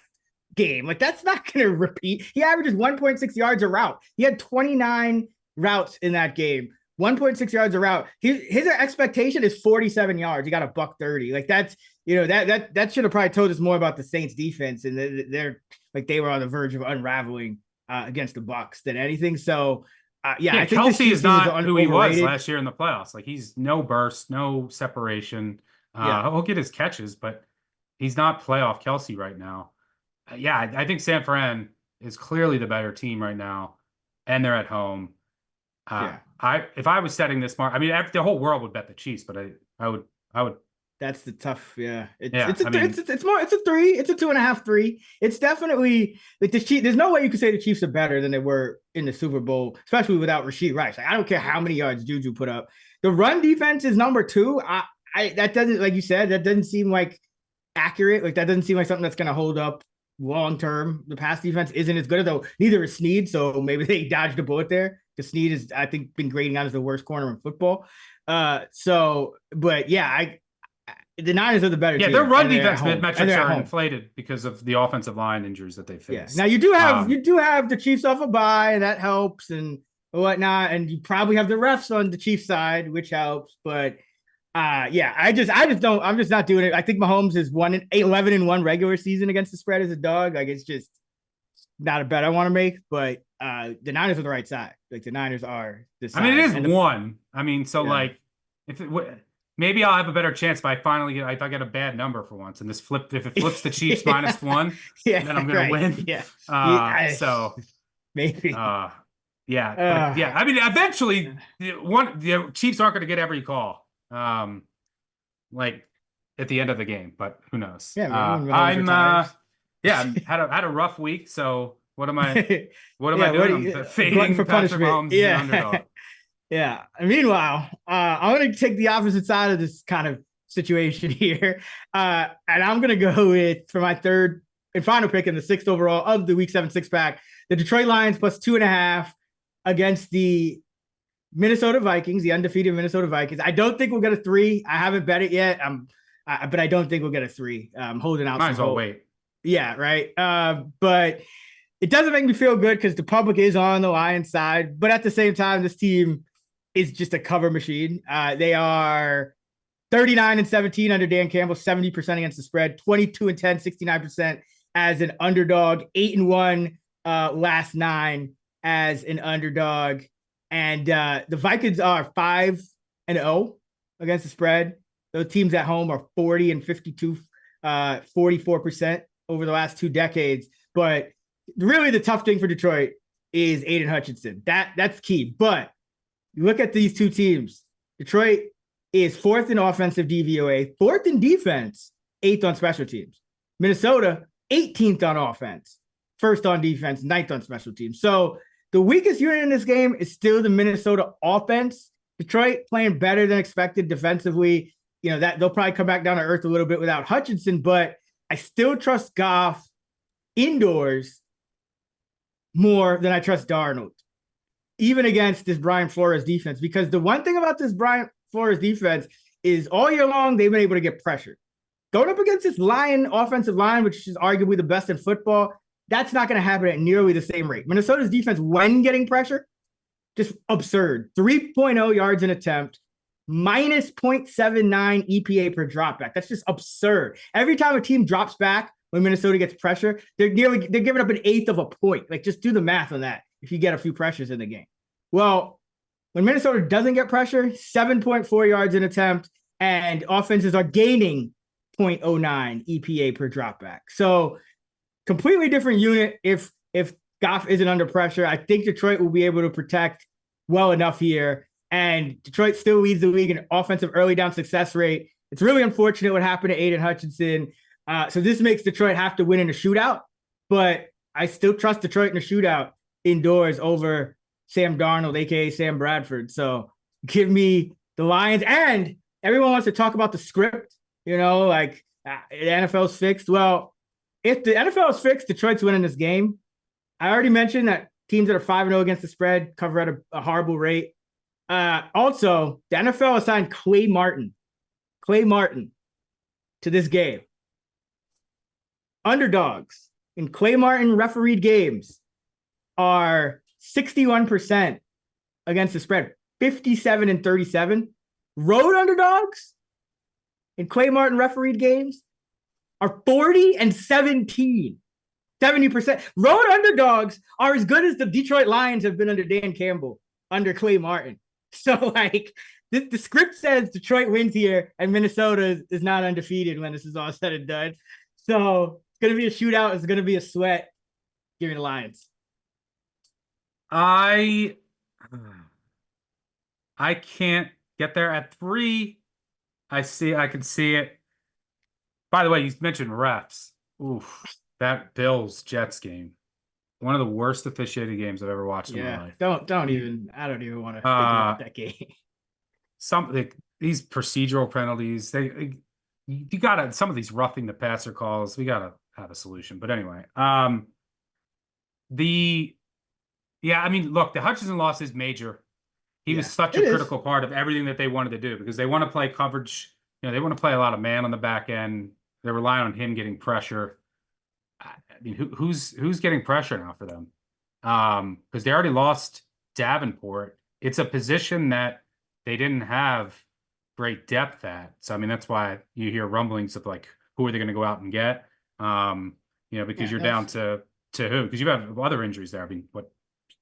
S1: game. Like, that's not going to repeat. He averages 1.6 yards a route. He had 29 routes in that game. 1.6 yards a route. His expectation is 47 yards. He got a $130. Like, that's, that should have probably told us more about the Saints defense. And they're like, they were on the verge of unraveling against the Bucs than anything. So I think
S2: Kelsey is not who he was last year in the playoffs. Like, he's no burst, no separation. He'll get his catches, but he's not playoff Kelsey right now. I think San Fran is clearly the better team right now, and they're at home. If I was setting this mark, I mean, the whole world would bet the Chiefs, but I would.
S1: That's the tough. It's a 3. It's a 2.5 3. It's definitely like the Chiefs. There's no way you could say the Chiefs are better than they were in the Super Bowl, especially without Rashid Rice. Like, I don't care how many yards Juju put up. The run defense is number 2. That doesn't, like you said, that doesn't seem like accurate. Like, that doesn't seem like something that's going to hold up long term. The pass defense isn't as good, though. Neither is Snead, so maybe they dodged a bullet there. Because Snead is, I think, been grading out as the worst corner in football. The Niners are the better team.
S2: Their run defense metrics are inflated because of the offensive line injuries that they face.
S1: Now you do have the Chiefs off a bye, and that helps and whatnot, and you probably have the refs on the Chiefs side, which helps. But I'm just not doing it. I think Mahomes is 11-1 regular season against the spread as a dog. Like, it's just not a bet I want to make. But the Niners are the right side. Like, the Niners are this side.
S2: I mean, it is 1. I mean, so like maybe I'll have a better chance if I get a bad number for once, and if it flips the Chiefs -1, then I'm going to win. So maybe. I mean, eventually the Chiefs aren't going to get every call, like at the end of the game, but who knows? Had a rough week. So what am I doing? I'm fading Patrick Mahomes as an underdog.
S1: Yeah. And meanwhile, I'm going to take the opposite side of this kind of situation here. And I'm going to go with, for my third and final pick in the 6th overall of the Week 7 6-pack, the Detroit Lions +2.5 against the Minnesota Vikings, the undefeated Minnesota Vikings. I don't think we'll get a 3. I haven't bet it yet. But I don't think we'll get a 3. I'm holding out.
S2: Might as well wait.
S1: Yeah, right. But it doesn't make me feel good because the public is on the Lions side. But at the same time, this team is just a cover machine. They are 39-17 under Dan Campbell, 70% against the spread, 22-10, 69% as an underdog, 8-1 last 9 as an underdog. And the Vikings are 5-0 against the spread. Those teams at home are 40 and 52, 44% over the last 2 decades. But really the tough thing for Detroit is Aiden Hutchinson. That's key. But you look at these two teams. Detroit is 4th in offensive DVOA, 4th in defense, 8th on special teams. Minnesota, 18th on offense, 1st on defense, 9th on special teams. So the weakest unit in this game is still the Minnesota offense. Detroit playing better than expected defensively. You know, that they'll probably come back down to earth a little bit without Hutchinson, but I still trust Goff indoors more than I trust Darnold, even against this Brian Flores defense. Because the one thing about this Brian Flores defense is all year long, they've been able to get pressure. Going up against this Lion offensive line, which is arguably the best in football, that's not going to happen at nearly the same rate. Minnesota's defense, when getting pressure, just absurd. 3.0 yards an attempt, minus 0.79 EPA per dropback. That's just absurd. Every time a team drops back when Minnesota gets pressure, they're giving up an eighth of a point. Like, just do the math on that if you get a few pressures in the game. Well, when Minnesota doesn't get pressure, 7.4 yards an attempt, and offenses are gaining 0.09 EPA per dropback. So completely different unit if Goff isn't under pressure. I think Detroit will be able to protect well enough here. And Detroit still leads the league in offensive early down success rate. It's really unfortunate what happened to Aiden Hutchinson. So this makes Detroit have to win in a shootout. But I still trust Detroit in a shootout indoors over Sam Darnold, a.k.a. Sam Bradford. So give me the Lions. And everyone wants to talk about the script, you know, like the NFL's fixed. Well, if the NFL is fixed, Detroit's winning this game. I already mentioned that teams that are 5-0 against the spread cover at a horrible rate. Also, the NFL assigned Clay Martin to this game. Underdogs in Clay Martin refereed games are 61% against the spread, 57 and 37. Road underdogs in Clay Martin refereed games are 40 and 17. 70%. Road underdogs are as good as the Detroit Lions have been under Dan Campbell, under Clay Martin. So, like, the script says Detroit wins here and Minnesota is not undefeated when this is all said and done. So, it's going to be a shootout. It's going to be a sweat. Give me the Lions.
S2: I can't get there at 3. I can see it. By the way, you mentioned refs. Oof. That Bills-Jets game, one of the worst officiated games I've ever watched in my life.
S1: I don't even want to think about that game.
S2: These procedural penalties, you gotta, some of these roughing the passer calls, we gotta have a solution. But anyway, I mean, look, the Hutchinson loss is major. He was such a critical part of everything that they wanted to do, because they want to play coverage. You know, they want to play a lot of man on the back end. They're relying on him getting pressure. I mean, who's getting pressure now for them? Because they already lost Davenport. It's a position that they didn't have great depth at. So, I mean, that's why you hear rumblings of, like, who are they going to go out and get? Because you're down to who? Because you've got other injuries there. I mean,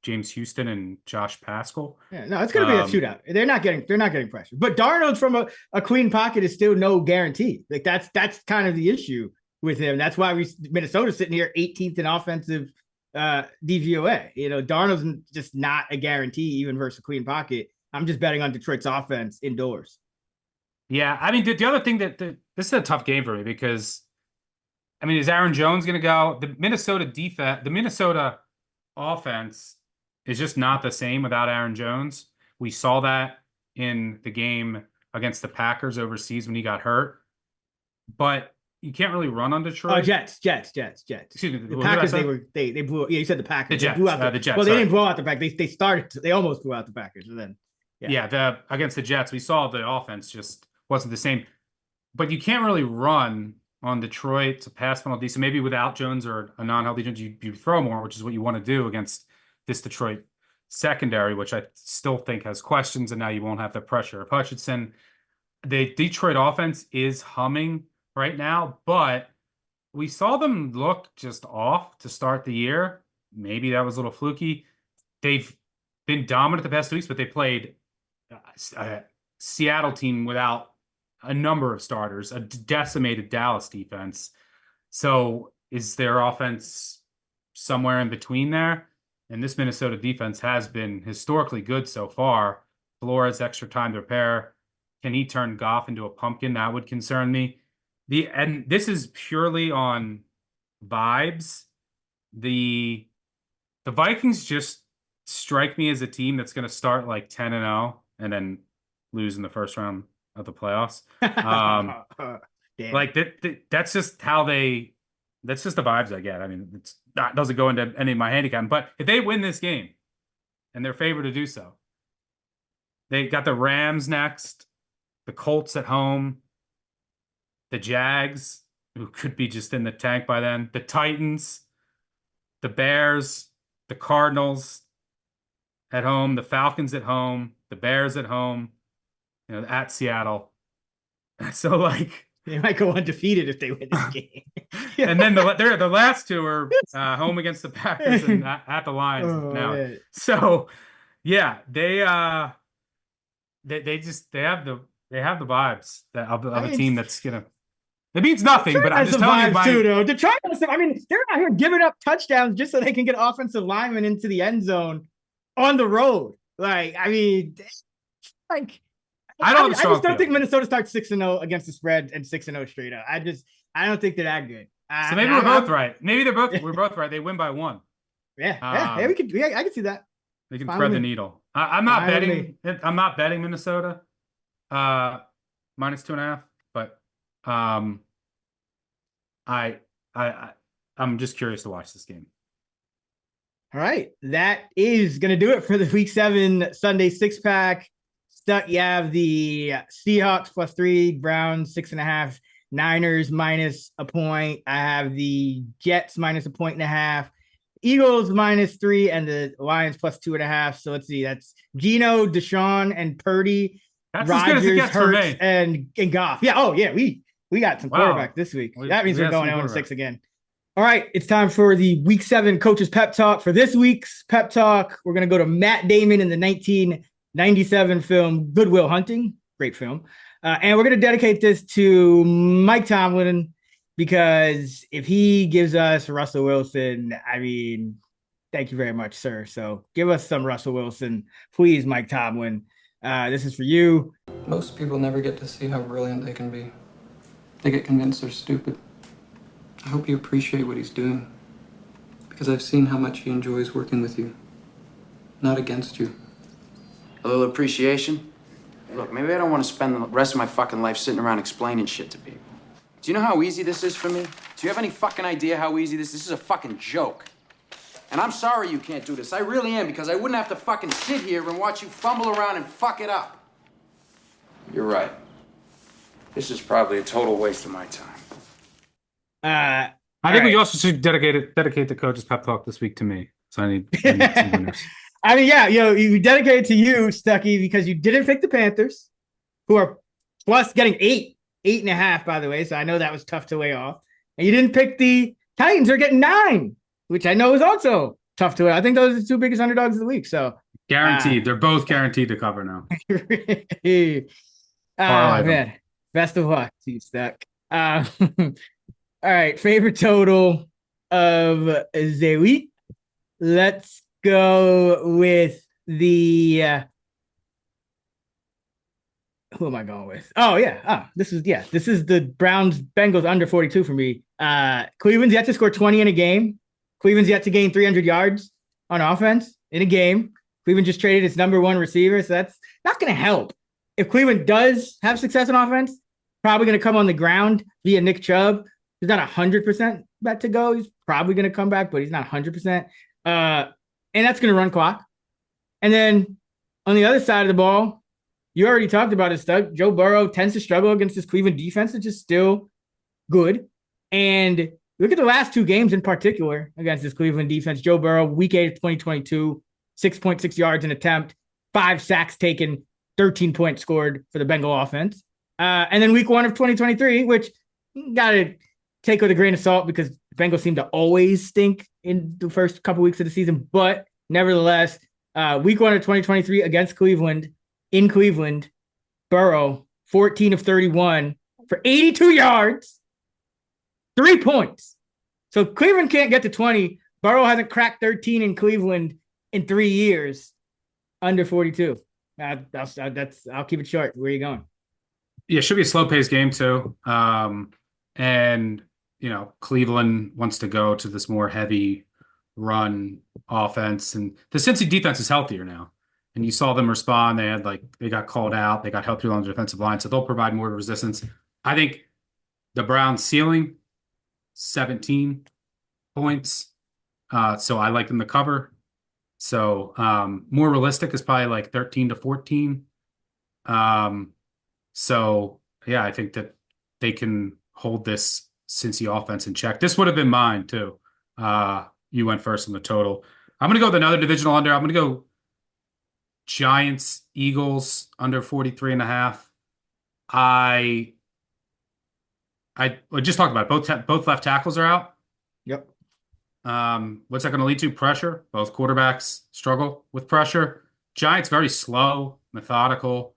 S2: James Houston and Josh Pascal?
S1: Yeah, no, it's going to be a shootout. They're not getting pressure. But Darnold from a clean pocket is still no guarantee. Like, that's kind of the issue with him. That's why Minnesota's sitting here 18th in offensive DVOA. You know, Darnold's just not a guarantee even versus a clean pocket. I'm just betting on Detroit's offense indoors.
S2: Yeah, I mean, the other thing that this is a tough game for me, because, I mean, is Aaron Jones going to go? The Minnesota offense is just not the same without Aaron Jones. We saw that in the game against the Packers overseas when he got hurt. But you can't really run on Detroit.
S1: Oh, Jets. Excuse me. The Packers, they blew. Yeah, you said the Packers.
S2: The Jets.
S1: They blew out
S2: the Jets.
S1: Well, they didn't blow out the Packers. They almost blew out the Packers, and then
S2: against the Jets, we saw the offense just wasn't the same. But you can't really run on Detroit to pass penalty. So maybe without Jones or a non-healthy Jones, you throw more, which is what you want to do against this Detroit secondary, which I still think has questions. And now you won't have the pressure of Hutchinson. The Detroit offense is humming right now, but we saw them look just off to start the year. Maybe that was a little fluky. They've been dominant the past 2 weeks, but they played a Seattle team without a number of starters, a decimated Dallas defense. So is their offense somewhere in between there? And this Minnesota defense has been historically good so far. Flores extra time to prepare. Can he turn Goff into a pumpkin? That would concern me. And this is purely on vibes. The Vikings just strike me as a team that's going to start like 10-0 and then lose in the first round of the playoffs. Like that's just how that's just the vibes I get. I mean, that doesn't go into any of my handicap, but if they win this game and they're favored to do so, they got the Rams next, the Colts at home, the Jags, who could be just in the tank by then, the Titans, the Bears, the Cardinals at home, the Falcons at home, the Bears at home, at Seattle. So like
S1: they might go undefeated if they win this game.
S2: And then the last two are home against the Packers and at the Lions now. Man. So yeah, they have the vibes of a team that's gonna. It means nothing, but I'm just telling you.
S1: Too, though. Detroit has some. I mean, they're out here giving up touchdowns just so they can get offensive linemen into the end zone on the road. Like, I mean, like. I just don't think Minnesota starts 6-0 against the spread and 6-0 straight up. I don't think they're that good.
S2: So maybe we're both right. Maybe we're both right. They win by 1.
S1: Yeah, I can see that.
S2: They can thread the needle. I'm not betting. I'm not betting Minnesota -2.5, but I'm just curious to watch this game.
S1: All right, that is gonna do it for the Week 7 Sunday 6-pack. You have the Seahawks +3, Browns 6.5, Niners -1 point. I have the Jets -1.5, Eagles -3, and the Lions +2.5. So let's see, that's Geno, Deshaun, and Purdy.
S2: That's Rodgers, as good as it gets Hurts, for me.
S1: And Goff. Yeah. Oh yeah, we got some quarterback this week. That means we're going 0-6 again. All right, it's time for the Week 7 Coaches Pep Talk. For this week's Pep Talk, we're gonna go to Matt Damon in the 1997 film Good Will Hunting. Great film. And we're going to dedicate this to Mike Tomlin because if he gives us Russell Wilson, I mean, thank you very much, sir. So give us some Russell Wilson, please, Mike Tomlin. This is for you.
S3: Most people never get to see how brilliant they can be. They get convinced they're stupid. I hope you appreciate what he's doing because I've seen how much he enjoys working with you, not against you.
S4: A little appreciation? Look, maybe I don't want to spend the rest of my fucking life sitting around explaining shit to people. Do you know how easy this is for me? Do you have any fucking idea how easy this is? This is a fucking joke. And I'm sorry you can't do this. I really am, because I wouldn't have to fucking sit here and watch you fumble around and fuck it up. You're right. This is probably a total waste of my time.
S2: I think we also should dedicate the Coach's Pep Talk this week to me. So I need some winners.
S1: I mean, yeah, you dedicate it to you, Stuckey, because you didn't pick the Panthers, who are plus getting 8.5, by the way. So I know that was tough to weigh off. And you didn't pick the Titans, who are getting 9, which I know is also tough to weigh. I think those are the 2 biggest underdogs of the week. So
S2: guaranteed, they're both guaranteed to cover now.
S1: Man, best of luck to you, Stuck. All right, favorite total of the week. Let's go with the who am I going with? Oh yeah. This is the Browns Bengals under 42 for me. Cleveland's yet to score 20 in a game. Cleveland's yet to gain 300 yards on offense in a game. Cleveland just traded its number 1 receiver, so that's not going to help. If Cleveland does have success on offense, probably going to come on the ground via Nick Chubb. He's not 100% bet to go. He's probably going to come back, but he's not 100%. And that's going to run clock. And then on the other side of the ball, you already talked about it, Stuck. Joe Burrow tends to struggle against this Cleveland defense, which is still good. And look at the last 2 games in particular against this Cleveland defense. Joe Burrow, week 8 of 2022, 6.6 yards an attempt, 5 sacks taken, 13 points scored for the Bengal offense. And then week 1 of 2023, which got to take with a grain of salt because the Bengals seem to always stink in the first couple weeks of the season. But nevertheless, week 1 of 2023 against Cleveland, in Cleveland, Burrow, 14 of 31 for 82 yards, 3 points. So Cleveland can't get to 20. Burrow hasn't cracked 13 in Cleveland in 3 years, under 42. I'll keep it short. Where are you going?
S2: Yeah, it should be a slow-paced game too. And Cleveland wants to go to this more heavy run offense, and the Cincy defense is healthier now. And you saw them respond. They got called out. They got help on the defensive line, so they'll provide more resistance. I think the Browns' ceiling 17 points. So I like them to cover. So more realistic is probably like 13 to 14. So yeah, I think that they can hold this Cincy offense in check. This would have been mine too. You went first in the total. I'm going to go with another divisional under. I'm going to go Giants, Eagles under 43.5. I just talked about it. Both left tackles are out.
S1: Yep.
S2: What's that going to lead to? Pressure. Both quarterbacks struggle with pressure. Giants very slow, methodical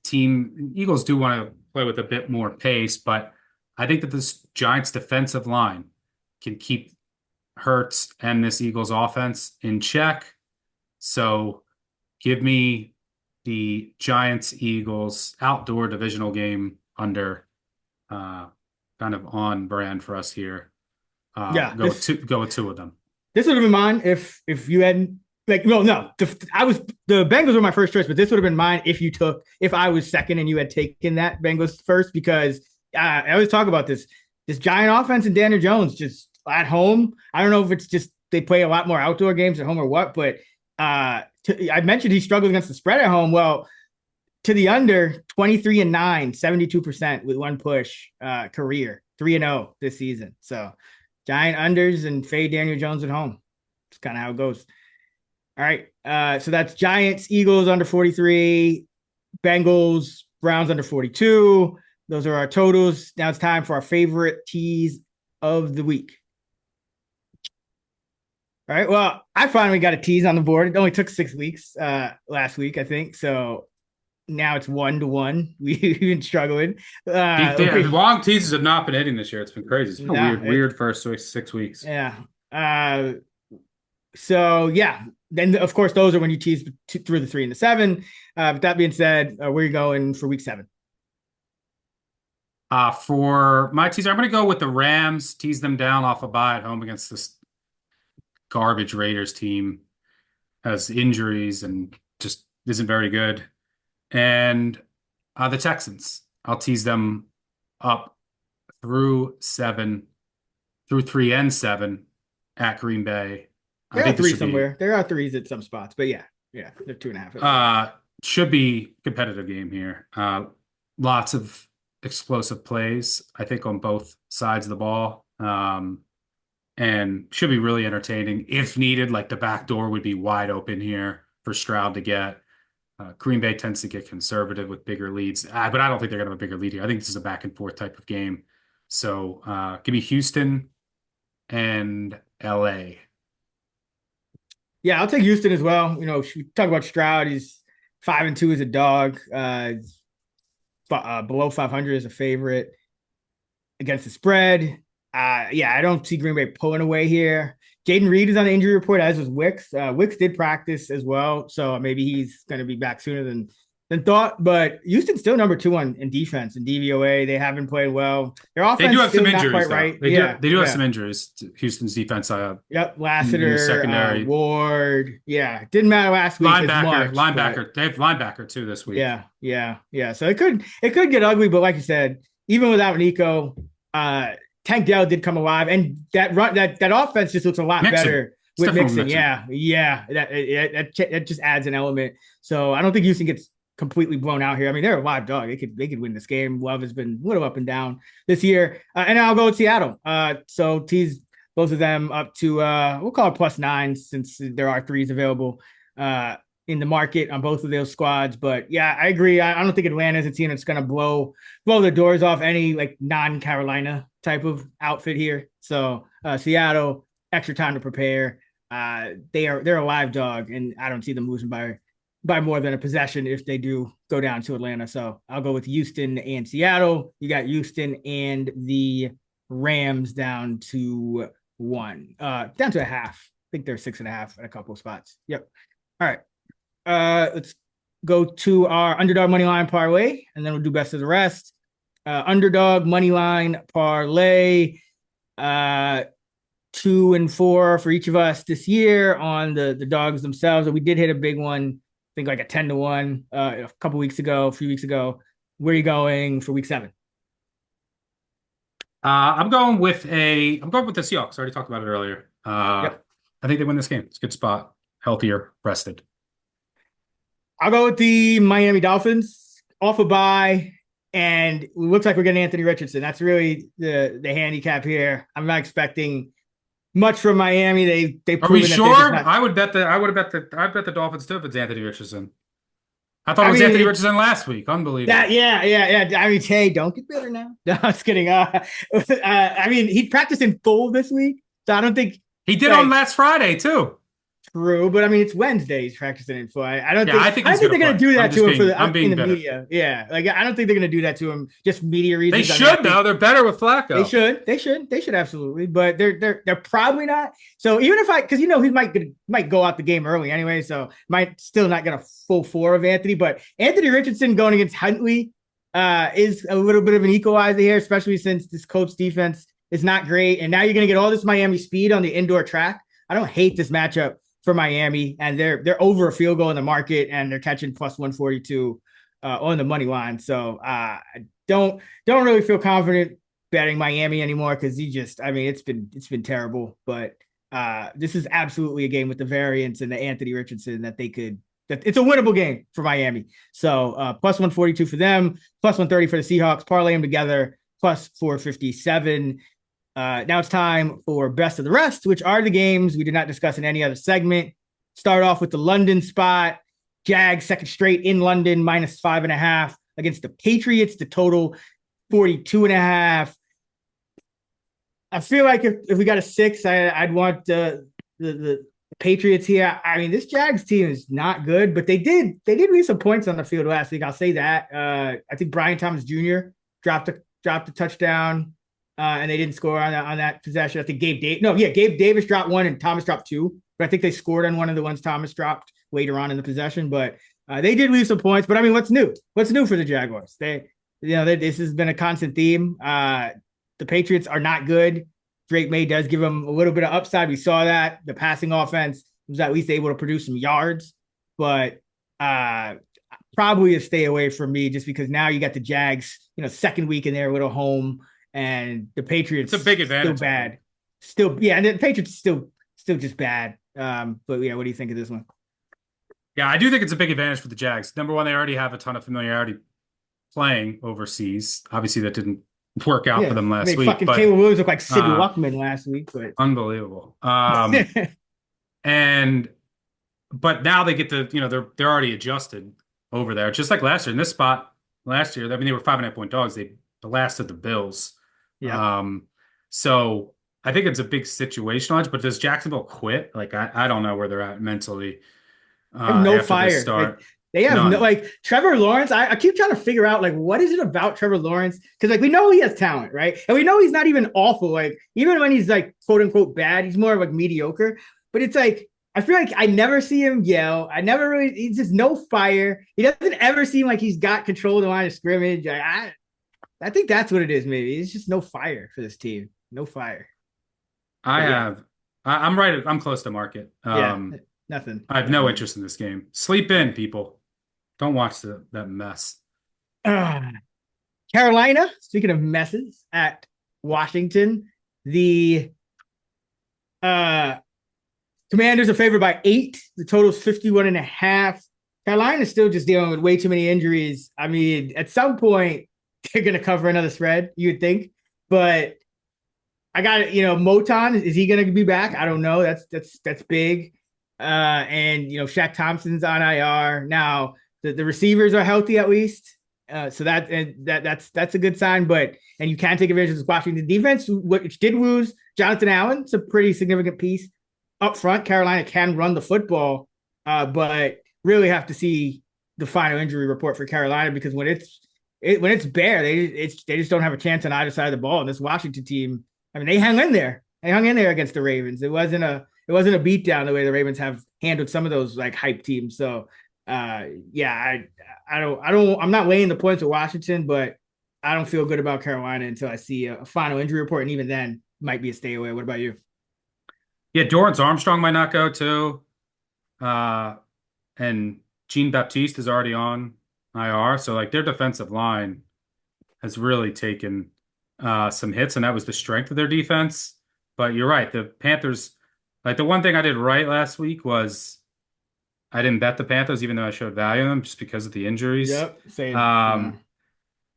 S2: team. Eagles do want to play with a bit more pace, but I think that this Giants defensive line can keep Hurts and this Eagles offense in check. So give me the Giants Eagles outdoor divisional game under, kind of on brand for us here. Go with two of them.
S1: This would have been mine if you hadn't the Bengals were my first choice, but this would have been mine if I was second and you had taken that Bengals first, because I always talk about this Giant offense and Daniel Jones just at home. I don't know if it's just they play a lot more outdoor games at home or what, but I mentioned he struggled against the spread at home. Well, to the under, 23-9, 72% with one push, career 3-0 this season. So Giant unders and fade Daniel Jones at home. It's kind of how it goes. All right. So that's Giants, Eagles under 43, Bengals, Browns under 42. Those are our totals. Now it's time for our favorite tease of the week. All right. Well, I finally got a tease on the board. It only took 6 weeks last week, I think. So now it's 1-1. We've been struggling.
S2: Long teases have not been hitting this year. It's been crazy. It's been weird first 6 weeks.
S1: Yeah. So yeah. Then of course those are when you tease through the 3 and the 7. With that being said, where are you going for week 7?
S2: For my teaser, I'm going to go with the Rams. Tease them down off a bye at home against this garbage Raiders team. Has injuries and just isn't very good. And the Texans, I'll tease them up through 3 and 7 at Green Bay.
S1: There are 3 somewhere. There are 3s at some spots, but yeah, they're 2.5.
S2: Should be competitive game here. Lots of explosive plays, I think, on both sides of the ball. And should be really entertaining if needed. Like the back door would be wide open here for Stroud to get. Green Bay tends to get conservative with bigger leads, but I don't think they're going to have a bigger lead here. I think this is a back and forth type of game. So give me Houston and LA.
S1: Yeah, I'll take Houston as well. We talk about Stroud. He's 5-2 as a dog. Below 500 as a favorite against the spread. I don't see Green Bay pulling away here. Jaden Reed is on the injury report, as was Wicks. Wicks did practice as well, so maybe he's going to be back sooner than thought. But Houston's still number 2 in defense and DVOA. They haven't played well. Their offense
S2: they do have some injuries.
S1: Quite right.
S2: They do have some injuries to Houston's defense.
S1: Lassiter,
S2: secondary.
S1: Ward. Yeah, didn't matter last week.
S2: Linebacker. They have linebacker too this week.
S1: Yeah. So it could get ugly, but like you said, even without Nico, Tank Dell did come alive, and that offense just looks a lot better with Mixon. Yeah, that just adds an element. So I don't think Houston gets completely blown out here. I mean, they're a live dog. They could win this game. Love has been a little up and down this year, and I'll go with Seattle. So tease both of them up to we'll call it +9 since there are 3s available in the market on both of those squads. But yeah, I agree. I don't think Atlanta's a team that's going to blow the doors off any like non-Carolina type of outfit here. So Seattle, extra time to prepare. They're a live dog, and I don't see them losing by by more than a possession if they do go down to Atlanta. So I'll go with Houston and Seattle. You got Houston and the Rams down to 1, down to a half. I think they're 6.5 at a couple of spots. Yep. All right. Let's go to our underdog money line parlay, and then we'll do best of the rest. Underdog money line parlay. 2 and 4 for each of us this year on the dogs themselves. We did hit a big one, I think like a 10-1 a few weeks ago. Where are you going for week 7?
S2: I'm going with the Seahawks. I already talked about it earlier. Yep. I think they win this game. It's a good spot. Healthier, rested.
S1: I'll go with the Miami Dolphins off a bye, and it looks like we're getting Anthony Richardson. That's really the handicap here. I'm not expecting much from Miami. Are
S2: we sure? I would bet the Dolphins too if it's Anthony Richardson. I thought it was Anthony Richardson last week. Unbelievable.
S1: Yeah. I mean, hey, don't get bitter now. No, I was kidding. I mean, he practiced in full this week, so I don't think
S2: he did on last Friday too.
S1: True, but I mean, it's Wednesday. He's practicing in full. I think they're going to do that to him in the media. Yeah, like I don't think they're going to do that to him. Just media reasons.
S2: They should though. They're better with Flacco.
S1: They should absolutely. But they're probably not. So even if because he might go out the game early anyway, so might still not get a full 4 of Anthony. But Anthony Richardson going against Huntley is a little bit of an equalizer here, especially since this Colts defense is not great, and now you're going to get all this Miami speed on the indoor track. I don't hate this matchup for Miami, and they're over a field goal in the market, and they're catching plus 142 on the money line. So I don't really feel confident betting Miami anymore because it's been terrible. But this is absolutely a game with the variance and the Anthony Richardson that it's a winnable game for Miami. So plus 142 for them, plus 130 for the Seahawks. Parlay them together, plus 457. Now it's time for best of the rest, which are the games we did not discuss in any other segment. Start off with the London spot. Jags second straight in London, minus 5.5 against the Patriots. The total 42.5. I feel like if we got a 6, I'd want the Patriots here. I mean, this Jags team is not good, but they did leave some points on the field last week. I'll say that. I think Brian Thomas Jr. dropped a touchdown. And they didn't score on that possession. I think Gabe Davis dropped 1 and Thomas dropped 2. But I think they scored on one of the ones Thomas dropped later on in the possession. But they did leave some points. But I mean, what's new? What's new for the Jaguars? This has been a constant theme. The Patriots are not good. Drake May does give them a little bit of upside. We saw that the passing offense was at least able to produce some yards. But probably a stay away from me just because now you got the Jags, second week in their little home. And the Patriots,
S2: it's a big advantage.
S1: Still bad. And the Patriots still just bad. But yeah, what do you think of this one?
S2: Yeah, I do think it's a big advantage for the Jags. Number one, they already have a ton of familiarity playing overseas. Obviously, that didn't work out for them last week.
S1: Fucking Caleb Williams looked like Sid Luckman last week, but
S2: unbelievable. But now they get to, they're already adjusted over there, just like last year. In this spot last year, I mean, they were 5.5 point dogs. They blasted the Bills. Yeah. So I think it's a big situational edge, but does Jacksonville quit? Like, I don't know where they're at mentally.
S1: They have no fire. They have none. Trevor Lawrence. I keep trying to figure out what is it about Trevor Lawrence? Because we know he has talent, right? And we know he's not even awful. Even when he's quote unquote bad, he's more mediocre. But it's I feel like I never see him yell. He's just no fire. He doesn't ever seem like he's got control of the line of scrimmage. I think that's what it is. Maybe it's just no fire for this team. No fire.
S2: I'm right. I'm close to market.
S1: Nothing.
S2: I have no interest in this game. Sleep in, people. Don't watch that mess.
S1: Carolina, speaking of messes, at Washington, the Commanders are favored by 8. The total is 51.5. Carolina is still just dealing with way too many injuries. I mean, at some point, they're going to cover another spread, you would think. But I got Moton, is he going to be back? I don't know. That's big. And Shaq Thompson's on IR. Now the receivers are healthy at least. So that's a good sign, and you can take advantage of the Washington defense, which did lose Jonathan Allen. It's a pretty significant piece up front. Carolina can run the football, but really have to see the final injury report for Carolina, because when it's bare, they just don't have a chance on either side of the ball. And this Washington team, I mean, they hung in there. They hung in there against the Ravens. It wasn't a beatdown the way the Ravens have handled some of those like hype teams. So yeah, I'm not weighing the points with Washington, but I don't feel good about Carolina until I see a final injury report, and even then might be a stay away. What about you?
S2: Yeah, Dorrance Armstrong might not go too. And Jean Baptiste is already on IR. So like their defensive line has really taken some hits, and that was the strength of their defense. But you're right, the Panthers, like the one thing I did right last week was I didn't bet the Panthers, even though I showed value in them just because of the injuries.
S1: Yep, same.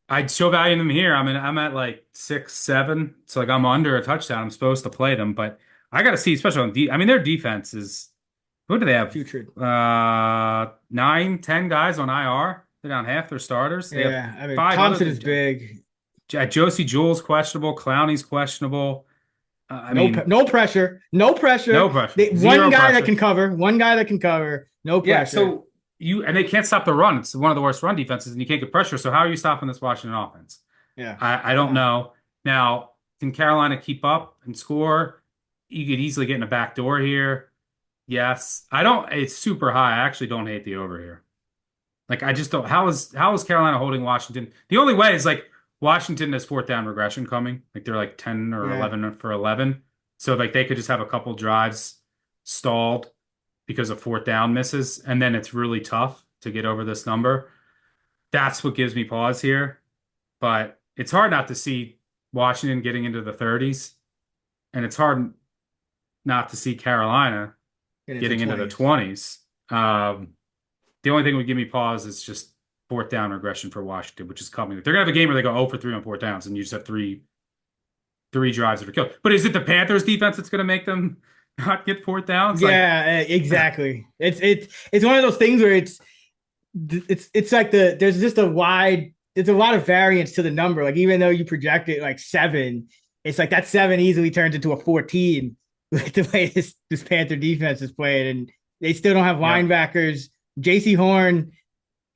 S2: I'd show value in them here. I'm at like 6-7, so like I'm under a touchdown. I'm supposed to play them, but I got to see, especially on their defense is, what do they have?
S1: Putrid.
S2: 9, 10 guys on IR. They're down half their starters. They
S1: Yeah, I mean,
S2: 5
S1: Thompson
S2: others.
S1: is big.
S2: Josie Jewell's questionable. Clowney's questionable.
S1: No pressure. No pressure.
S2: No pressure.
S1: One guy
S2: pressure.
S1: that can cover. One guy that can cover. No pressure.
S2: Yeah, so and they can't stop the run. It's one of the worst run defenses, and you can't get pressure. So how are you stopping this Washington offense?
S1: Yeah,
S2: I don't know. Now, can Carolina keep up and score? You could easily get in a back door here. Yes. It's super high. I actually don't hate the over here. Like, I just don't. How is Carolina holding Washington? The only way is like Washington has fourth down regression coming. Like they're like 10 or 11 for 11. So like they could just have a couple drives stalled because of fourth down misses, and then it's really tough to get over this number. That's what gives me pause here. But it's hard not to see Washington getting into the 30s, and it's hard not to see Carolina getting into the 20s. The only thing that would give me pause is just fourth down regression for Washington, which is coming. They're going to have a game where they go 0 for 3 on fourth downs, and you just have three drives that are killed. But is it the Panthers defense that's going to make them not get fourth downs?
S1: Yeah, exactly. It's one of those things where it's like there's just there's a lot of variance to the number. Like even though you project it like 7, it's like that 7 easily turns into a 14 with the way this Panther defense is playing, and they still don't have linebackers. J.C. Horn,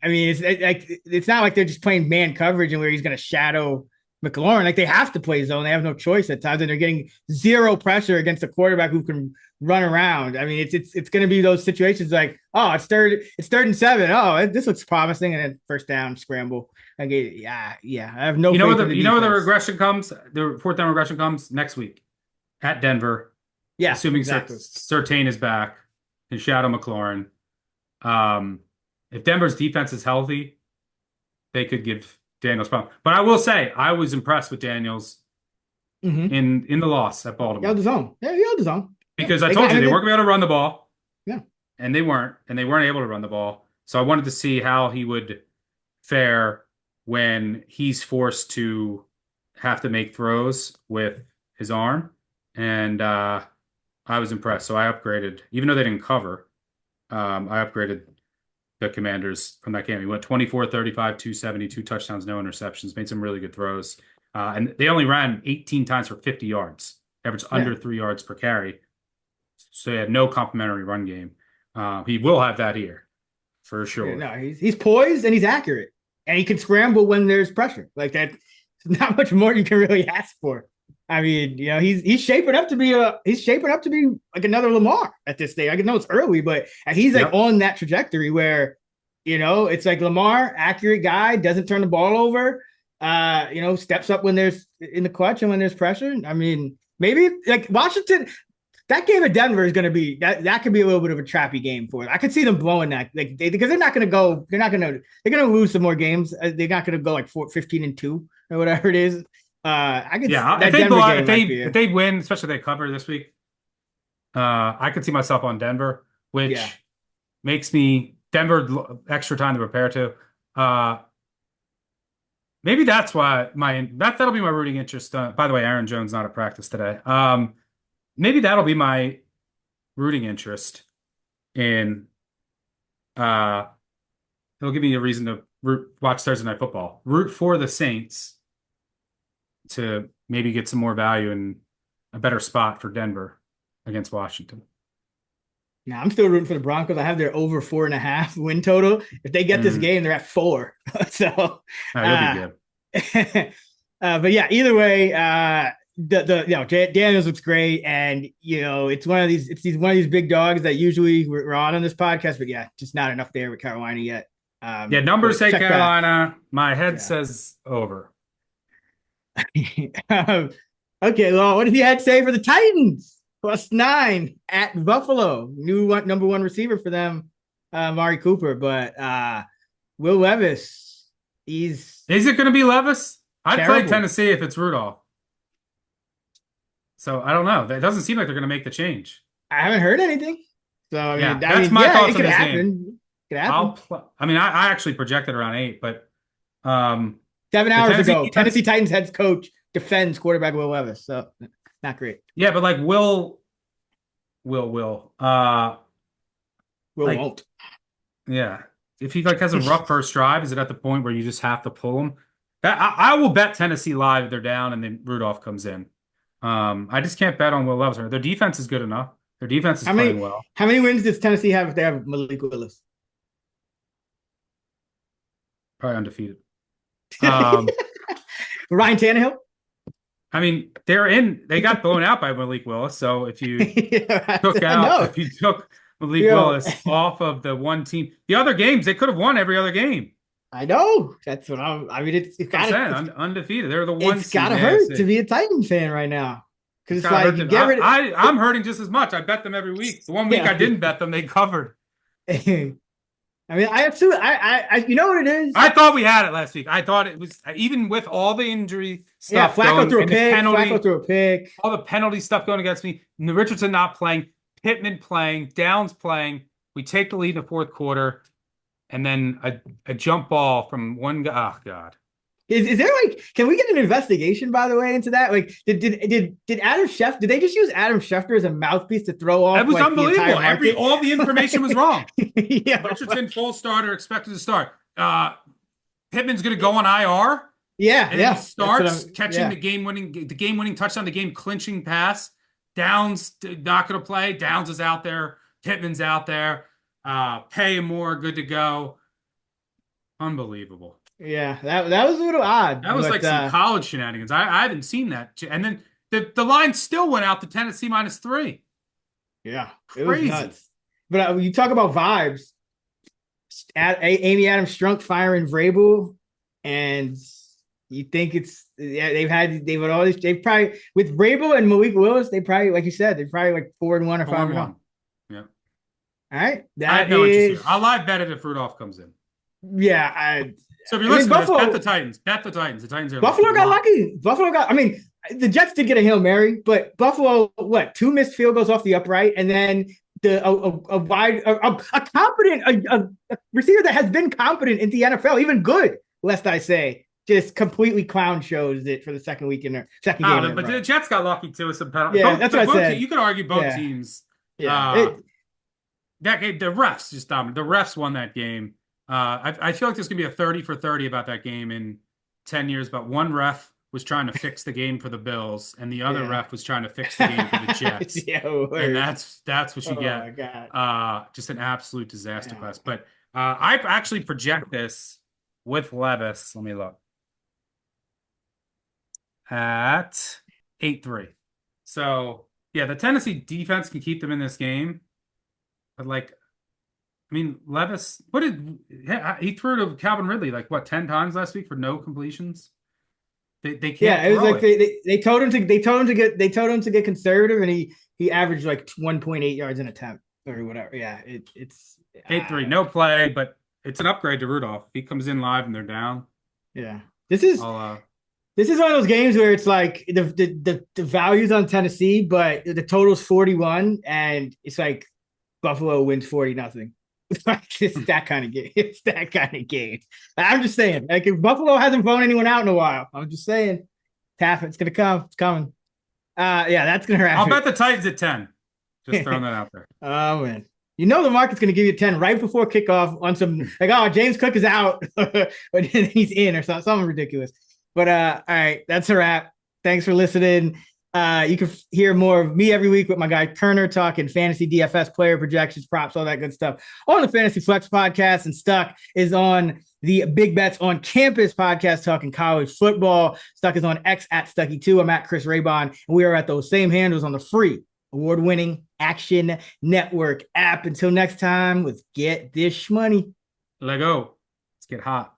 S1: I mean, it's not like they're just playing man coverage and where he's going to shadow McLaurin. Like they have to play zone. They have no choice at times, and they're getting zero pressure against a quarterback who can run around. I mean, it's going to be those situations like, oh, it's third and 7. Oh, this looks promising, and then first down scramble. Like, yeah. I have no.
S2: Where the regression comes. The fourth down regression comes next week at Denver.
S1: Yeah,
S2: assuming
S1: exactly.
S2: Surtain is back and shadow McLaurin. If Denver's defense is healthy, they could give Daniels problem. But I will say, I was impressed with Daniels in the loss at Baltimore.
S1: He held his own. Yeah, he held his own.
S2: Because I told you they weren't going to be able to run the ball.
S1: Yeah.
S2: And they weren't able to run the ball. So I wanted to see how he would fare when he's forced to have to make throws with his arm. And I was impressed. So I upgraded, even though they didn't cover, I upgraded the Commanders from that game. He went 24, 35, 270, 2 touchdowns, no interceptions, made some really good throws. And they only ran 18 times for 50 yards, averaged under 3 yards per carry. So he had no complimentary run game. He will have that here for sure.
S1: Yeah, no, he's poised and he's accurate, and he can scramble when there's pressure. Like that, not much more you can really ask for. I mean, he's shaping up to be like another Lamar at this stage. I know it's early, but he's like on that trajectory where, it's like Lamar, accurate guy, doesn't turn the ball over, steps up when there's in the clutch and when there's pressure. I mean, maybe like Washington, that game at Denver is going to be that could be a little bit of a trappy game for them. I could see them blowing that because they're going to lose some more games. They're not going to go like 15-2 or whatever it is.
S2: If they win, especially if they cover this week, I could see myself on Denver, which makes me Denver extra time to prepare to. Maybe that's why that'll be my rooting interest. By the way, Aaron Jones not at practice today. Maybe that'll be my rooting interest in. It'll give me a reason to watch Thursday Night Football. Root for the Saints to maybe get some more value in a better spot for Denver against Washington.
S1: Now I'm still rooting for the Broncos. I have their over 4.5 win total. If they get this game, they're at 4. So
S2: you'll be
S1: good. But yeah, either way, Daniels looks great, and it's one of these big dogs that usually we're on this podcast, but yeah, just not enough there with Carolina yet.
S2: Numbers say Carolina.
S1: Back.
S2: My head says over.
S1: Okay, well, what did the head say for the Titans? +9 at Buffalo. New number 1 receiver for them, Amari Cooper, but Will Levis, is
S2: it going to be Levis? I'd play Tennessee if it's Rudolph. So I don't know. That doesn't seem like they're going to make the chanch.
S1: I haven't heard anything. So
S2: that's my thoughts on this game.
S1: It could happen.
S2: I actually projected around 8, but
S1: 7 hours ago, Tennessee Titans head coach defends quarterback Will Levis. So not great.
S2: Yeah, but like Will
S1: won't.
S2: Yeah. If he has a rough first drive, is it at the point where you just have to pull him? I will bet Tennessee live if they're down and then Rudolph comes in. I just can't bet on Will Levis. Their defense is good enough. Their defense is playing well.
S1: How many wins does Tennessee have if they have Malik Willis?
S2: Probably undefeated.
S1: Ryan Tannehill?
S2: I mean, they got blown out by Malik Willis. So if you took Malik Willis off of the one team, the other games, they could have won every other game.
S1: I know. That's what it's got
S2: to undefeated. They're the one.
S1: It's got to hurt to be a Titan fan right now. Because it's like
S2: I'm hurting just as much. I bet them every week. The one week I didn't bet them, they covered.
S1: I mean, I assume you know what it is.
S2: I thought we had it last week. I thought it was even with all the injury stuff.
S1: Yeah, Flacco threw a pick.
S2: All the penalty stuff going against me. Richardson not playing. Pittman playing. Downs playing. We take the lead in the fourth quarter, and then a jump ball from one guy. Oh God.
S1: Is there can we get an investigation, by the way, into that? Like, did Adam Schefter, did they just use Adam Schefter as a mouthpiece to throw off?
S2: It was unbelievable. All the information was wrong.
S1: Yeah.
S2: Richardson full starter, expected to start. Pittman's going to go on IR.
S1: Yeah,
S2: and he starts catching the game-winning touchdown, the game-clinching pass. Downs not going to play. Downs is out there. Pittman's out there. Pay more, good to go. Unbelievable.
S1: Yeah, that was a little odd.
S2: That was some college shenanigans. I haven't seen that. And then the line still went out to Tennessee -3.
S1: Yeah,
S2: crazy.
S1: It was nuts. But you talk about vibes. Amy Adams Strunk firing Vrabel, and you think they've probably with Vrabel and Malik Willis, they probably, like you said, they're probably 4-1 or 5-1.
S2: Yeah.
S1: All right.
S2: I know what you're saying. I'll live bet it if Rudolph comes in.
S1: Yeah.
S2: So if you're listening to this, bet the Titans. Bet the Titans. The Titans are
S1: Buffalo got lucky. The Jets did get a Hail Mary, but Buffalo, 2 missed field goals off the upright, and then a competent receiver that has been competent in the NFL, even good, lest I say, just completely clown shows it for the second week in their second game.
S2: But the Jets got lucky too with some penalties.
S1: Yeah, that's what I said.
S2: You could argue both teams.
S1: Yeah.
S2: That game, the refs just dominated. The refs won that game. I feel like there's going to be a 30 for 30 about that game in 10 years, but one ref was trying to fix the game for the Bills, and the other ref was trying to fix the game for the Jets. And that's what you get.
S1: My God.
S2: Just an absolute disaster class. But I actually project this with Levis. Let me look. At 8-3. So, yeah, the Tennessee defense can keep them in this game. But, Levis, he threw to Calvin Ridley 10 times last week for no completions? They can't.
S1: Yeah, it was they told him to get conservative, and he averaged 1.8 yards an attempt or whatever. Yeah, it's
S2: 8-3, no play, but it's an upgrade to Rudolph. If he comes in live and they're down.
S1: Yeah, this is one of those games where it's the value's on Tennessee, but the total's 41, and it's Buffalo wins 40-0. It's that kind of game. It's that kind of game. I'm just saying, if Buffalo hasn't blown anyone out in a while, I'm just saying, it's gonna come. It's coming. That's gonna happen.
S2: I'll bet the Titans at 10. Just throwing that out there.
S1: Oh man, the market's gonna give you 10 right before kickoff on some James Cook is out, but then he's in or something ridiculous. But all right, that's a wrap. Thanks for listening. You can hear more of me every week with my guy Kerner talking fantasy DFS player projections, props, all that good stuff on the Fantasy Flex podcast. And Stuck is on the Big Bets on Campus podcast talking college football. Stuck is on X at Stuckey2. I'm at Chris Raybon, and we are at those same handles on the free award-winning Action Network app. Until next time, let's get this money.
S2: Let go. Let's get hot.